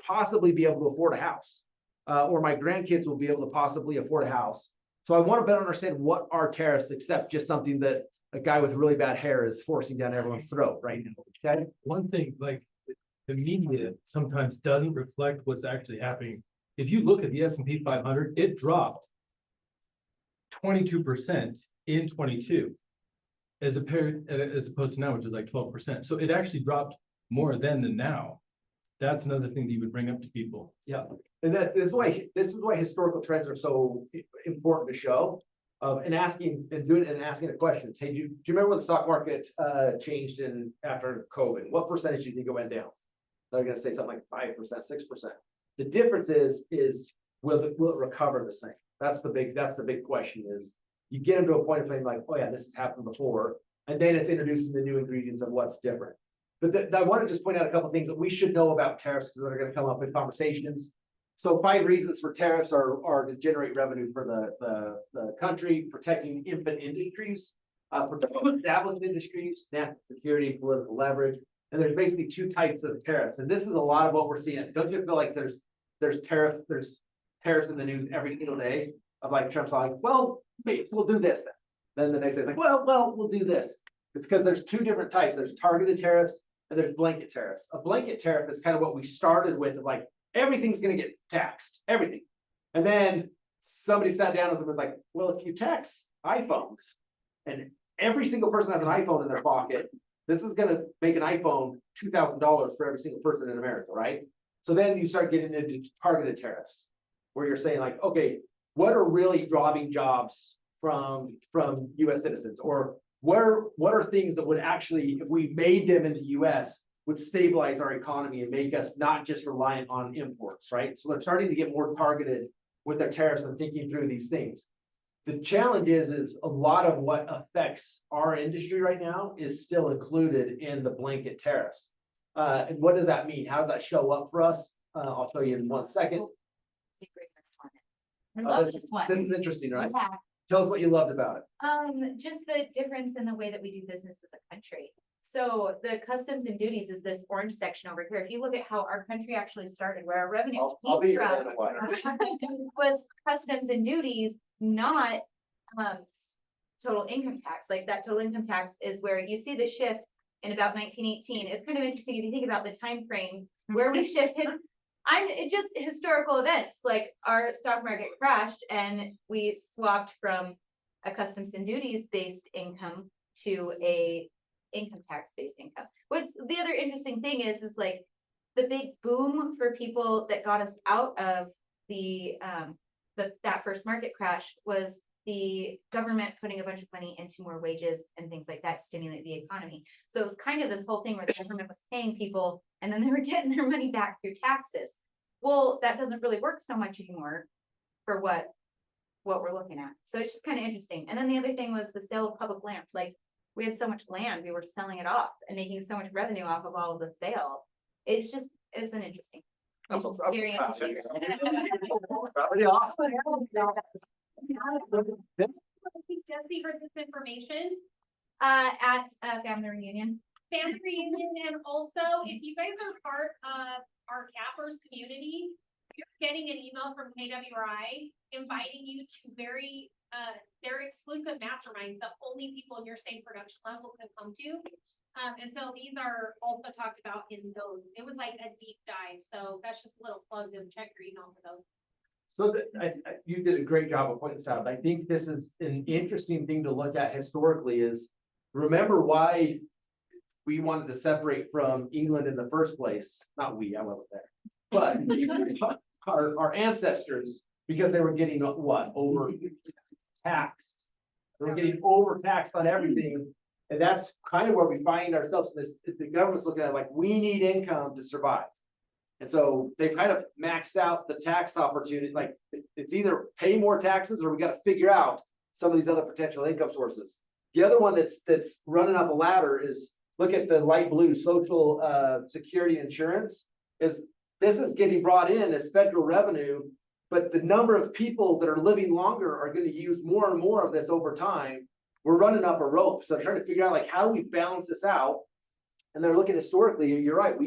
possibly be able to afford a house, or my grandkids will be able to possibly afford a house. So I want to better understand what are tariffs except just something that a guy with really bad hair is forcing down everyone's throat right now. Okay. One thing, like the media sometimes doesn't reflect what's actually happening. If you look at the S&P 500, it dropped 22% in 22, as opposed to now, which is like 12%. So it actually dropped more then than now. that's another thing that you would bring up to people. Yeah, and this is why historical trends are so important to show. And asking the questions. Hey, do you remember when the stock market changed after COVID? What percentage do you think it went down? They're gonna say something like 5%, 6%. The difference is will it recover the same? That's the big question is you get them to a point of saying like, oh yeah, this has happened before. And then it's introducing the new ingredients of what's different. But I want to just point out a couple of things that we should know about tariffs because they're going to come up in conversations. So 5 reasons for tariffs are to generate revenue for the country, protecting infant industries, protecting established industries, national security, political leverage. And there's basically 2 types of tariffs. And this is a lot of what we're seeing. Don't you feel like there's tariffs in the news every single day of like Trump's like, well, wait, we'll do this then. Then the next day it's like, well, we'll do this. It's because there's 2 different types. There's targeted tariffs and there's blanket tariffs. A blanket tariff is kind of what we started with, like everything's going to get taxed, everything. And then somebody sat down with them and was like, well, if you tax iPhones and every single person has an iPhone in their pocket, this is going to make an iPhone $2,000 for every single person in America, right? So then you start getting into targeted tariffs where you're saying like, okay, what are really driving jobs from US citizens, or what are things that would actually, if we made them in the US, would stabilize our economy and make us not just reliant on imports, right? So they're starting to get more targeted with their tariffs and thinking through these things. The challenge is a lot of what affects our industry right now is still included in the blanket tariffs. And what does that mean? How does that show up for us? I'll show you in 1 second. I love this one. This is interesting, right? Yeah, Tell us what you loved about it. just the difference in the way that we do business as a country. So the customs and duties is this orange section over here. If you look at how our country actually started, where our revenue I'll be came your from, man of water. was customs and duties, not total income tax. Like that total income tax is where you see the shift in about 1918. It's kind of interesting if you think about the time frame where we shifted. It just historical events, like our stock market crashed and we swapped from a customs and duties based income to a income tax based income. What's the other interesting thing is like the big boom for people that got us out of that first market crash was the government putting a bunch of money into more wages and things like that to stimulate the economy. So it was kind of this whole thing where the government was paying people and then they were getting their money back through taxes. Well, that doesn't really work so much anymore for what we're looking at. So it's just kind of interesting. And then the other thing was the sale of public lands. Like we had so much land, we were selling it off and making so much revenue off of all of the sale. It's an interesting. Very interesting. Pretty awesome. Jesse for this information. At family reunion. Family reunion, and also if you guys are part of our cappers community, you're getting an email from KWRI inviting you to their exclusive masterminds, the only people in your same production level can come to. And so these are also talked about in those. It was like a deep dive, so that's just a little plug to check your email for those. So you did a great job of pointing this out. I think this is an interesting thing to look at historically is remember why we wanted to separate from England in the first place. Not we, I wasn't there, but our ancestors, because they were getting what? Overtaxed. They were getting overtaxed on everything. And that's kind of where we find ourselves in this. The government's looking at it like we need income to survive. And so they've kind of maxed out the tax opportunity. Like it's either pay more taxes or we got to figure out some of these other potential income sources. The other one that's running up a ladder is look at the light blue social security insurance. This is getting brought in as federal revenue, but the number of people that are living longer are going to use more and more of this over time. We're running up a rope. So trying to figure out like how do we balance this out? And they're looking historically, you're right.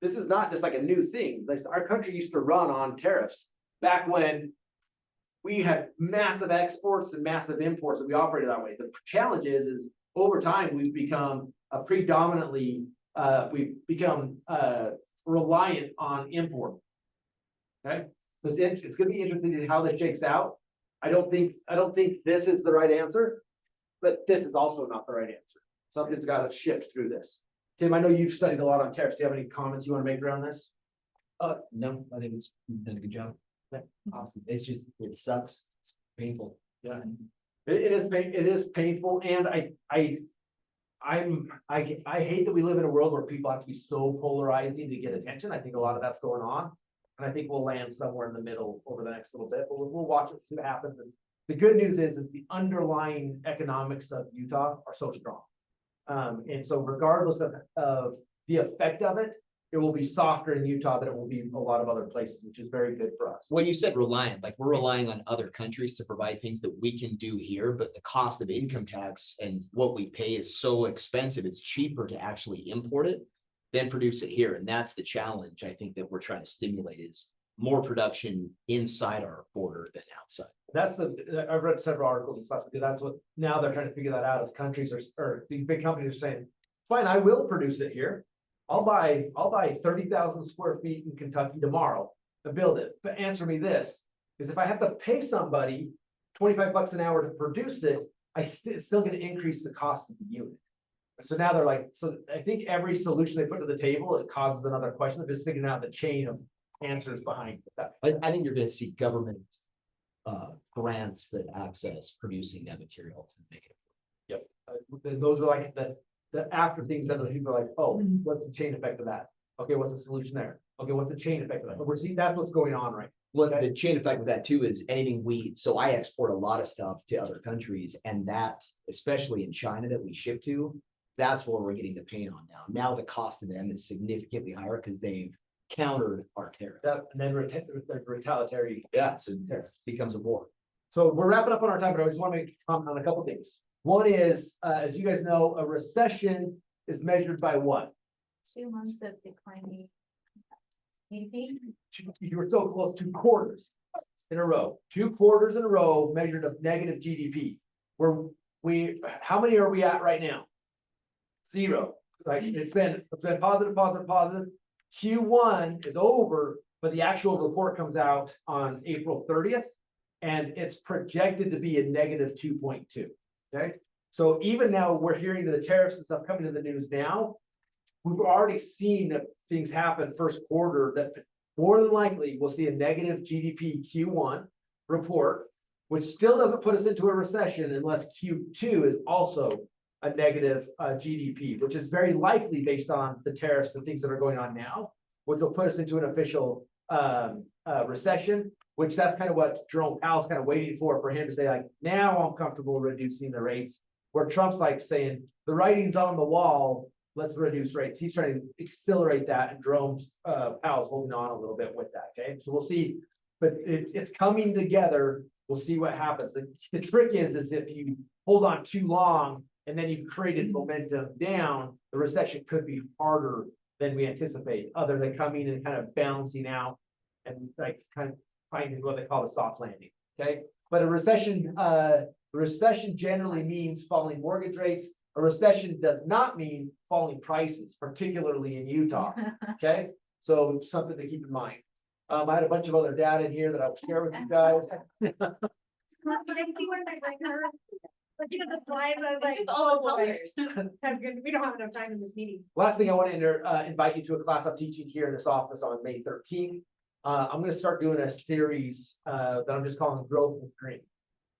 This is not just like a new thing. Like our country used to run on tariffs back when we had massive exports and massive imports and we operated that way. The challenge is over time, we've become predominantly, reliant on import. Okay. So it's going to be interesting to how this shakes out. I don't think this is the right answer, but this is also not the right answer. Something's got to shift through this. Tim, I know you've studied a lot on tariffs. Do you have any comments you want to make around this? No, I think it's done a good job. Awesome. It's just, it sucks. It's painful. Yeah. It is painful, and I hate that we live in a world where people have to be so polarizing to get attention. I think a lot of that's going on. And I think we'll land somewhere in the middle over the next little bit, but we'll watch it, see what happens. The good news is the underlying economics of Utah are so strong. And so regardless of the effect of it, it will be softer in Utah than it will be a lot of other places, which is very good for us. Well, you said reliant, like we're relying on other countries to provide things that we can do here, but the cost of income tax and what we pay is so expensive. It's cheaper to actually import it than produce it here. And that's the challenge I think that we're trying to stimulate is more production inside our border than outside. That's I've read several articles and stuff, because that's what, now they're trying to figure that out, as countries or these big companies are saying, fine, I will produce it here. I'll buy 30,000 square feet in Kentucky tomorrow to build it. But answer me this, is if I have to pay somebody $25 an hour to produce it, it's still gonna increase the cost of the unit. So now they're like, so I think every solution they put to the table, it causes another question of just figuring out the chain of answers behind that. I think you're gonna see government grants that access producing that material to make it. Those are like the after things that other people are like, oh, what's the chain effect of that? Okay, what's the solution there? Okay, what's the chain effect of that? But we're seeing that's what's going on, right? Well, the chain effect of that too is anything so I export a lot of stuff to other countries, and that, especially in China that we ship to, that's where we're getting the pain on now. Now the cost of them is significantly higher because they've countered our tariff. And then retaliatory. Yeah, so it becomes a war. So we're wrapping up on our time, but I just want to make a comment on a couple things. One is, as you guys know, a recession is measured by what? 2 months of declining GDP. You were so close, 2 quarters in a row. 2 quarters in a row measured of negative GDP. How many are we at right now? 0. Like it's been positive. Q1 is over, but the actual report comes out on April 30th, and it's projected to be a negative 2.2. Okay, so even now we're hearing the tariffs and stuff coming to the news now. We've already seen things happen first quarter that more than likely we'll see a negative GDP Q1 report, which still doesn't put us into a recession unless Q2 is also a negative GDP, which is very likely based on the tariffs and things that are going on now, which will put us into an official recession, which that's kind of what Jerome Powell's kind of waiting for him to say, like, now I'm comfortable reducing the rates, where Trump's like saying, the writing's on the wall, let's reduce rates. He's trying to accelerate that, and Jerome Powell's holding on a little bit with that, okay? So we'll see, but it's coming together. We'll see what happens. The trick is if you hold on too long, and then you've created momentum down, the recession could be harder than we anticipate, other than coming and kind of balancing out and like kind of finding what they call a soft landing. Okay, but a recession generally means falling mortgage rates. A recession does not mean falling prices, particularly in Utah. Okay, so something to keep in mind. I had a bunch of other data in here that I'll share with you guys. Did I see one of my bringers? Looking at the slides, I was It's like, just all the oh, boy. colors. That's good. We don't have enough time in this meeting. Last thing I want to invite you to a class I'm teaching here in this office on May 13th. I'm going to start doing a series that I'm just calling Growth with Green,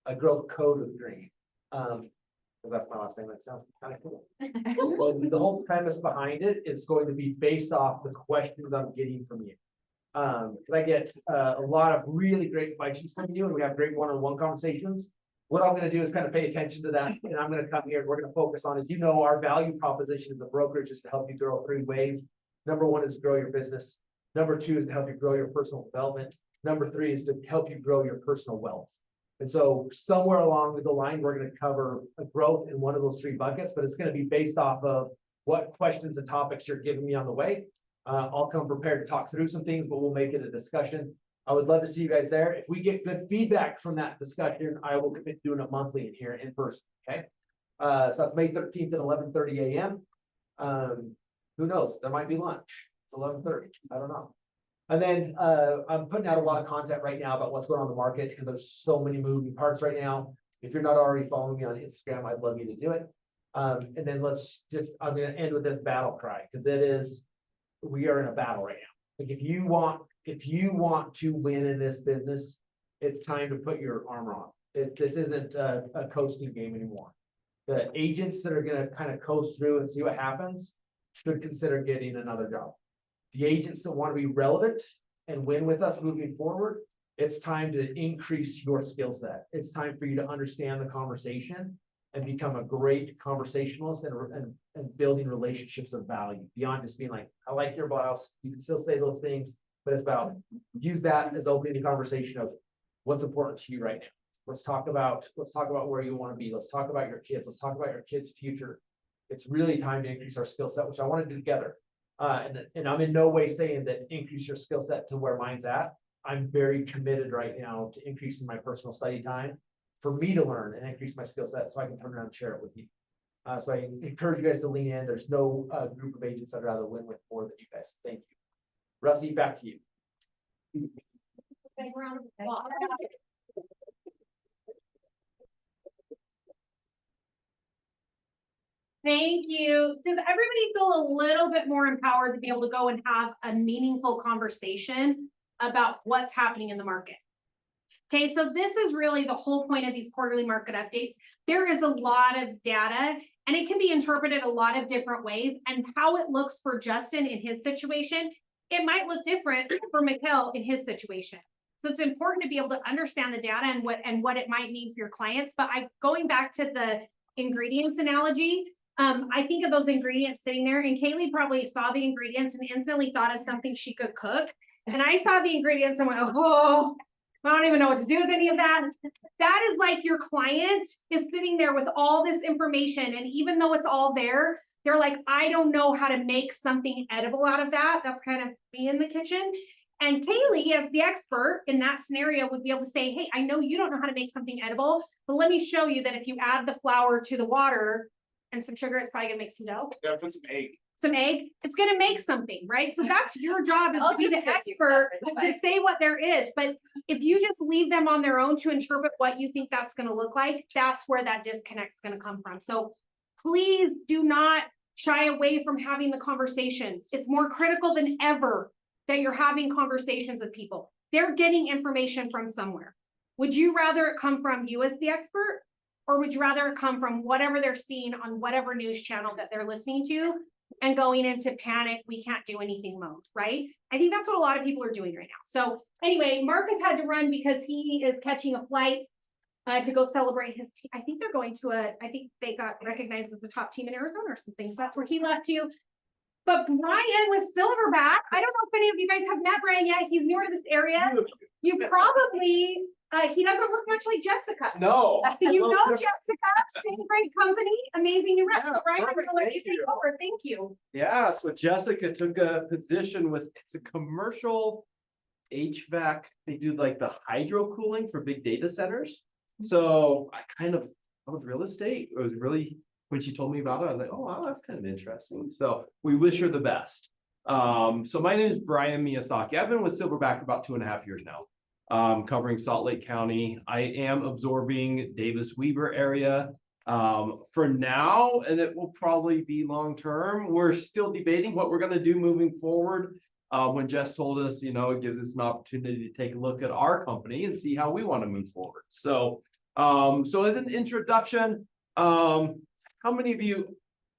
a growth code with green. That's my last name. That sounds kind of cool. Well, the whole premise behind it is going to be based off the questions I'm getting from you. Because I get a lot of really great questions from you, and we have great one-on-one conversations. What I'm going to do is kind of pay attention to that, and I'm going to come here and we're going to focus on, as you know, our value proposition as a brokerage is to help you grow 3 ways. Number 1 is to grow your business. Number 2 is to help you grow your personal development. Number 3 is to help you grow your personal wealth. And so somewhere along the line, we're going to cover a growth in one of those 3 buckets, but it's going to be based off of what questions and topics you're giving me on the way. I'll come prepared to talk through some things, but we'll make it a discussion. I would love to see you guys there. If we get good feedback from that discussion, I will commit to doing it monthly in here in person. Okay. So that's May 13th at 11:30 a.m. Who knows? There might be lunch. It's 11:30. I don't know. And then I'm putting out a lot of content right now about what's going on in the market, because there's so many moving parts right now. If you're not already following me on Instagram, I'd love you to do it. And then I'm gonna end with this battle cry, because we are in a battle right now. Like, if you want to win in this business, it's time to put your armor on. This isn't a coasting game anymore. The agents that are gonna kind of coast through and see what happens should consider getting another job. The agents that want to be relevant and win with us moving forward, it's time to increase your skill set. It's time for you to understand the conversation and become a great conversationalist and building relationships of value beyond just being like, I like your blouse. You can still say those things, but it's about use that as opening the conversation of what's important to you right now. Let's talk about where you want to be. Let's talk about your kids. Let's talk about your kids' future. It's really time to increase our skill set, which I want to do together. And I'm in no way saying that increase your skill set to where mine's at. I'm very committed right now to increasing my personal study time for me to learn and increase my skill set so I can turn around and share it with you. So I encourage you guys to lean in. There's no group of agents I'd rather win with more than you guys. Thank you. Rusty, back to you. Thank you. Does everybody feel a little bit more empowered to be able to go and have a meaningful conversation about what's happening in the market? Okay, so this is really the whole point of these quarterly market updates. There is a lot of data and it can be interpreted a lot of different ways, and how it looks for Justin in his situation, it might look different for Mikhail in his situation. So it's important to be able to understand the data and what it might mean for your clients. But going back to the ingredients analogy, I think of those ingredients sitting there, and Kaylee probably saw the ingredients and instantly thought of something she could cook. And I saw the ingredients and went, oh, I don't even know what to do with any of that. That is like your client is sitting there with all this information. And even though it's all there, they're like, I don't know how to make something edible out of that. That's kind of me in the kitchen. And Kaylee, as the expert in that scenario, would be able to say, hey, I know you don't know how to make something edible, but let me show you that if you add the flour to the water and some sugar, it's probably gonna make some dough. Yeah, put some egg. Some egg, it's gonna make something, right? So that's your job, is to be the expert to say what there is. But if you just leave them on their own to interpret what you think that's gonna look like, that's where that disconnect's gonna come from. So please do not shy away from having the conversations. It's more critical than ever that you're having conversations with people. They're getting information from somewhere. Would you rather it come from you as the expert, or would you rather it come from whatever they're seeing on whatever news channel that they're listening to and going into panic, we can't do anything mode, right? I think that's what a lot of people are doing right now. So anyway, Marcus had to run because he is catching a flight to go celebrate his team. I think they're going to I think they got recognized as the top team in Arizona or something. So that's where he left to. But Brian was Silverback. I don't know if any of you guys have met Brian yet. He's newer to this area. You probably, he doesn't look much like Jessica. No. You know Jessica, same great company, amazing new rep. So Brian, I'm gonna let you take over. Thank you. Yeah, so Jessica took a position with, it's a commercial HVAC. They do like the hydro cooling for big data centers. So I was real estate. It was really, when she told me about it, I was like, oh, wow, that's kind of interesting. So we wish her the best. So my name is Brian Miyazaki. I've been with Silverback about 2.5 years now, covering Salt Lake County. I am absorbing Davis Weber area for now, and it will probably be long-term. We're still debating what we're going to do moving forward. When Jess told us, you know, it gives us an opportunity to take a look at our company and see how we want to move forward. So, so as an introduction, how many of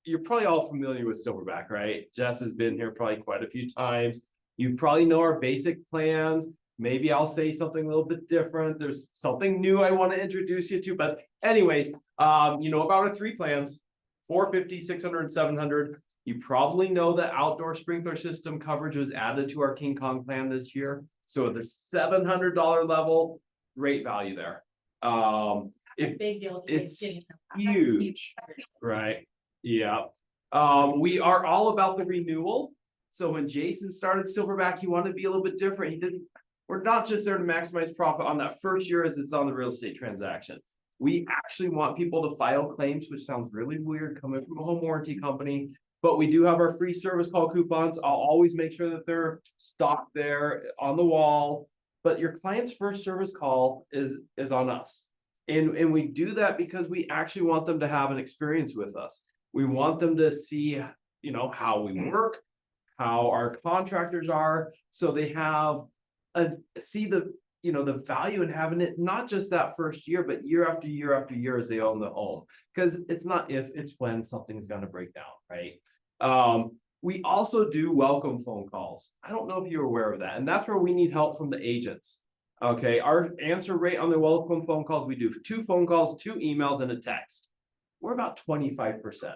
you're probably all familiar with Silverback, right? Jess has been here probably quite a few times. You probably know our basic plans. Maybe I'll say something a little bit different. There's something new I want to introduce you to, but anyways, you know about our 3 plans, 450, 600, and 700. You probably know the outdoor sprinkler system coverage was added to our King Kong plan this year. So at the $700 level, great value there. Big deal. It's huge, right? Yeah. We are all about the renewal. So when Jason started Silverback, he wanted to be a little bit different. We're not just there to maximize profit on that first year as it's on the real estate transaction. We actually want people to file claims, which sounds really weird coming from a home warranty company, but we do have our free service call coupons. I'll always make sure that they're stocked there on the wall, but your client's first service call is on us. And we do that because we actually want them to have an experience with us. We want them to see, how we work, how our contractors are, so they have see the value in having it, not just that first year, but year after year after year as they own the home. Because it's not if, it's when something's gonna break down, right? We also do welcome phone calls. I don't know if you're aware of that, and that's where we need help from the agents. Okay, our answer rate on the welcome phone calls, we do 2 phone calls, 2 emails, and a text. We're about 25%.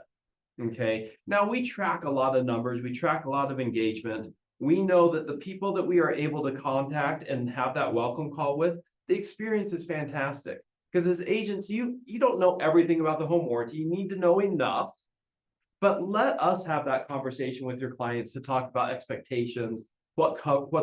Okay, now we track a lot of numbers, we track a lot of engagement. We know that the people that we are able to contact and have that welcome call with, the experience is fantastic. Because as agents, you don't know everything about the home warranty, you need to know enough. But let us have that conversation with your clients to talk about expectations, what's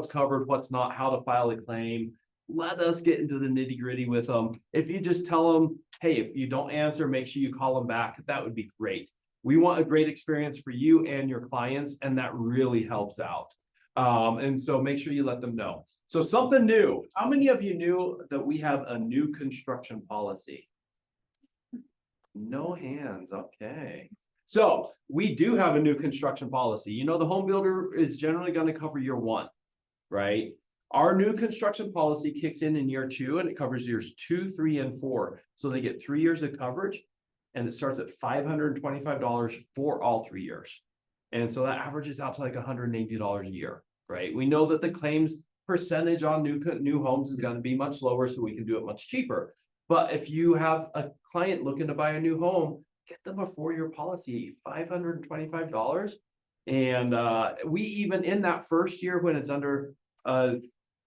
covered, what's not, how to file a claim. Let us get into the nitty gritty with them. If you just tell them, hey, if you don't answer, make sure you call them back, that would be great. We want a great experience for you and your clients, and that really helps out. And so make sure you let them know. So something new, how many of you knew that we have a new construction policy? No hands, okay. So we do have a new construction policy. The home builder is generally going to cover year 1, right? Our new construction policy kicks in year 2, and it covers years 2, 3, and 4. So they get 3 years of coverage, and it starts at $525 for all 3 years. And so that averages out to like $180 a year, right? We know that the claims percentage on new homes is going to be much lower, so we can do it much cheaper. But if you have a client looking to buy a new home, get them a 4-year policy, $525. And we even in that first year when it's under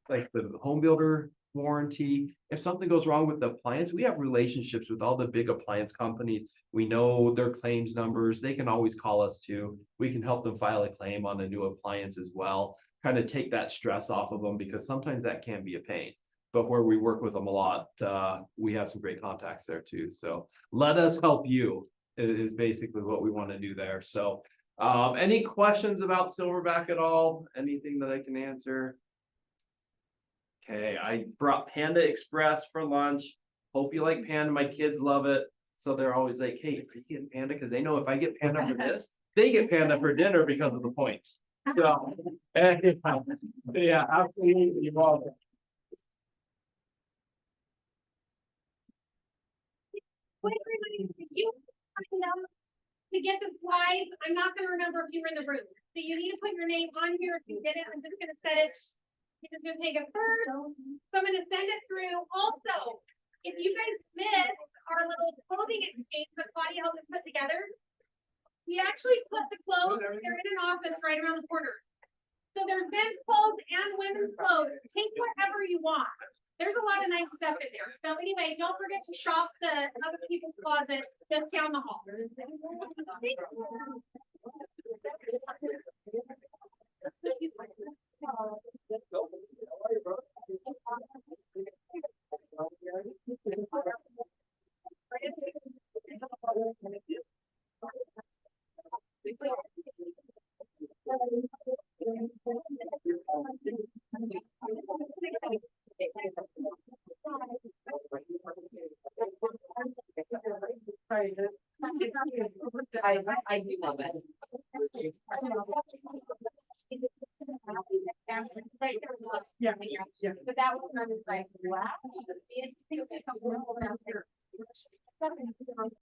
like the home builder warranty, if something goes wrong with the appliance, we have relationships with all the big appliance companies. We know their claims numbers. They can always call us too. We can help them file a claim on a new appliance as well, kind of take that stress off of them, because sometimes that can be a pain. But where we work with them a lot, we have some great contacts there too. So let us help you is basically what we want to do there. So any questions about Silverback at all? Anything that I can answer? Okay, I brought Panda Express for lunch. Hope you like Panda. My kids love it. So they're always like, hey, are you getting Panda? Because they know if I get Panda for this, they get Panda for dinner because of the points. So, yeah, absolutely. You're welcome. To get the slides, I'm not gonna remember if you were in the room. So you need to put your name on here if you did it. I'm just gonna set it. You're just gonna take it first. So I'm gonna send it through. Also, if you guys missed our little clothing exchange that Claudia helped us put together, we actually put the clothes, they're in an office right around the corner. So there's men's clothes and women's clothes. Take whatever you want. There's a lot of nice stuff in there. So anyway, don't forget to shop the other people's closets just down the hall. I do love it. Yeah. But that was kind of like, wow.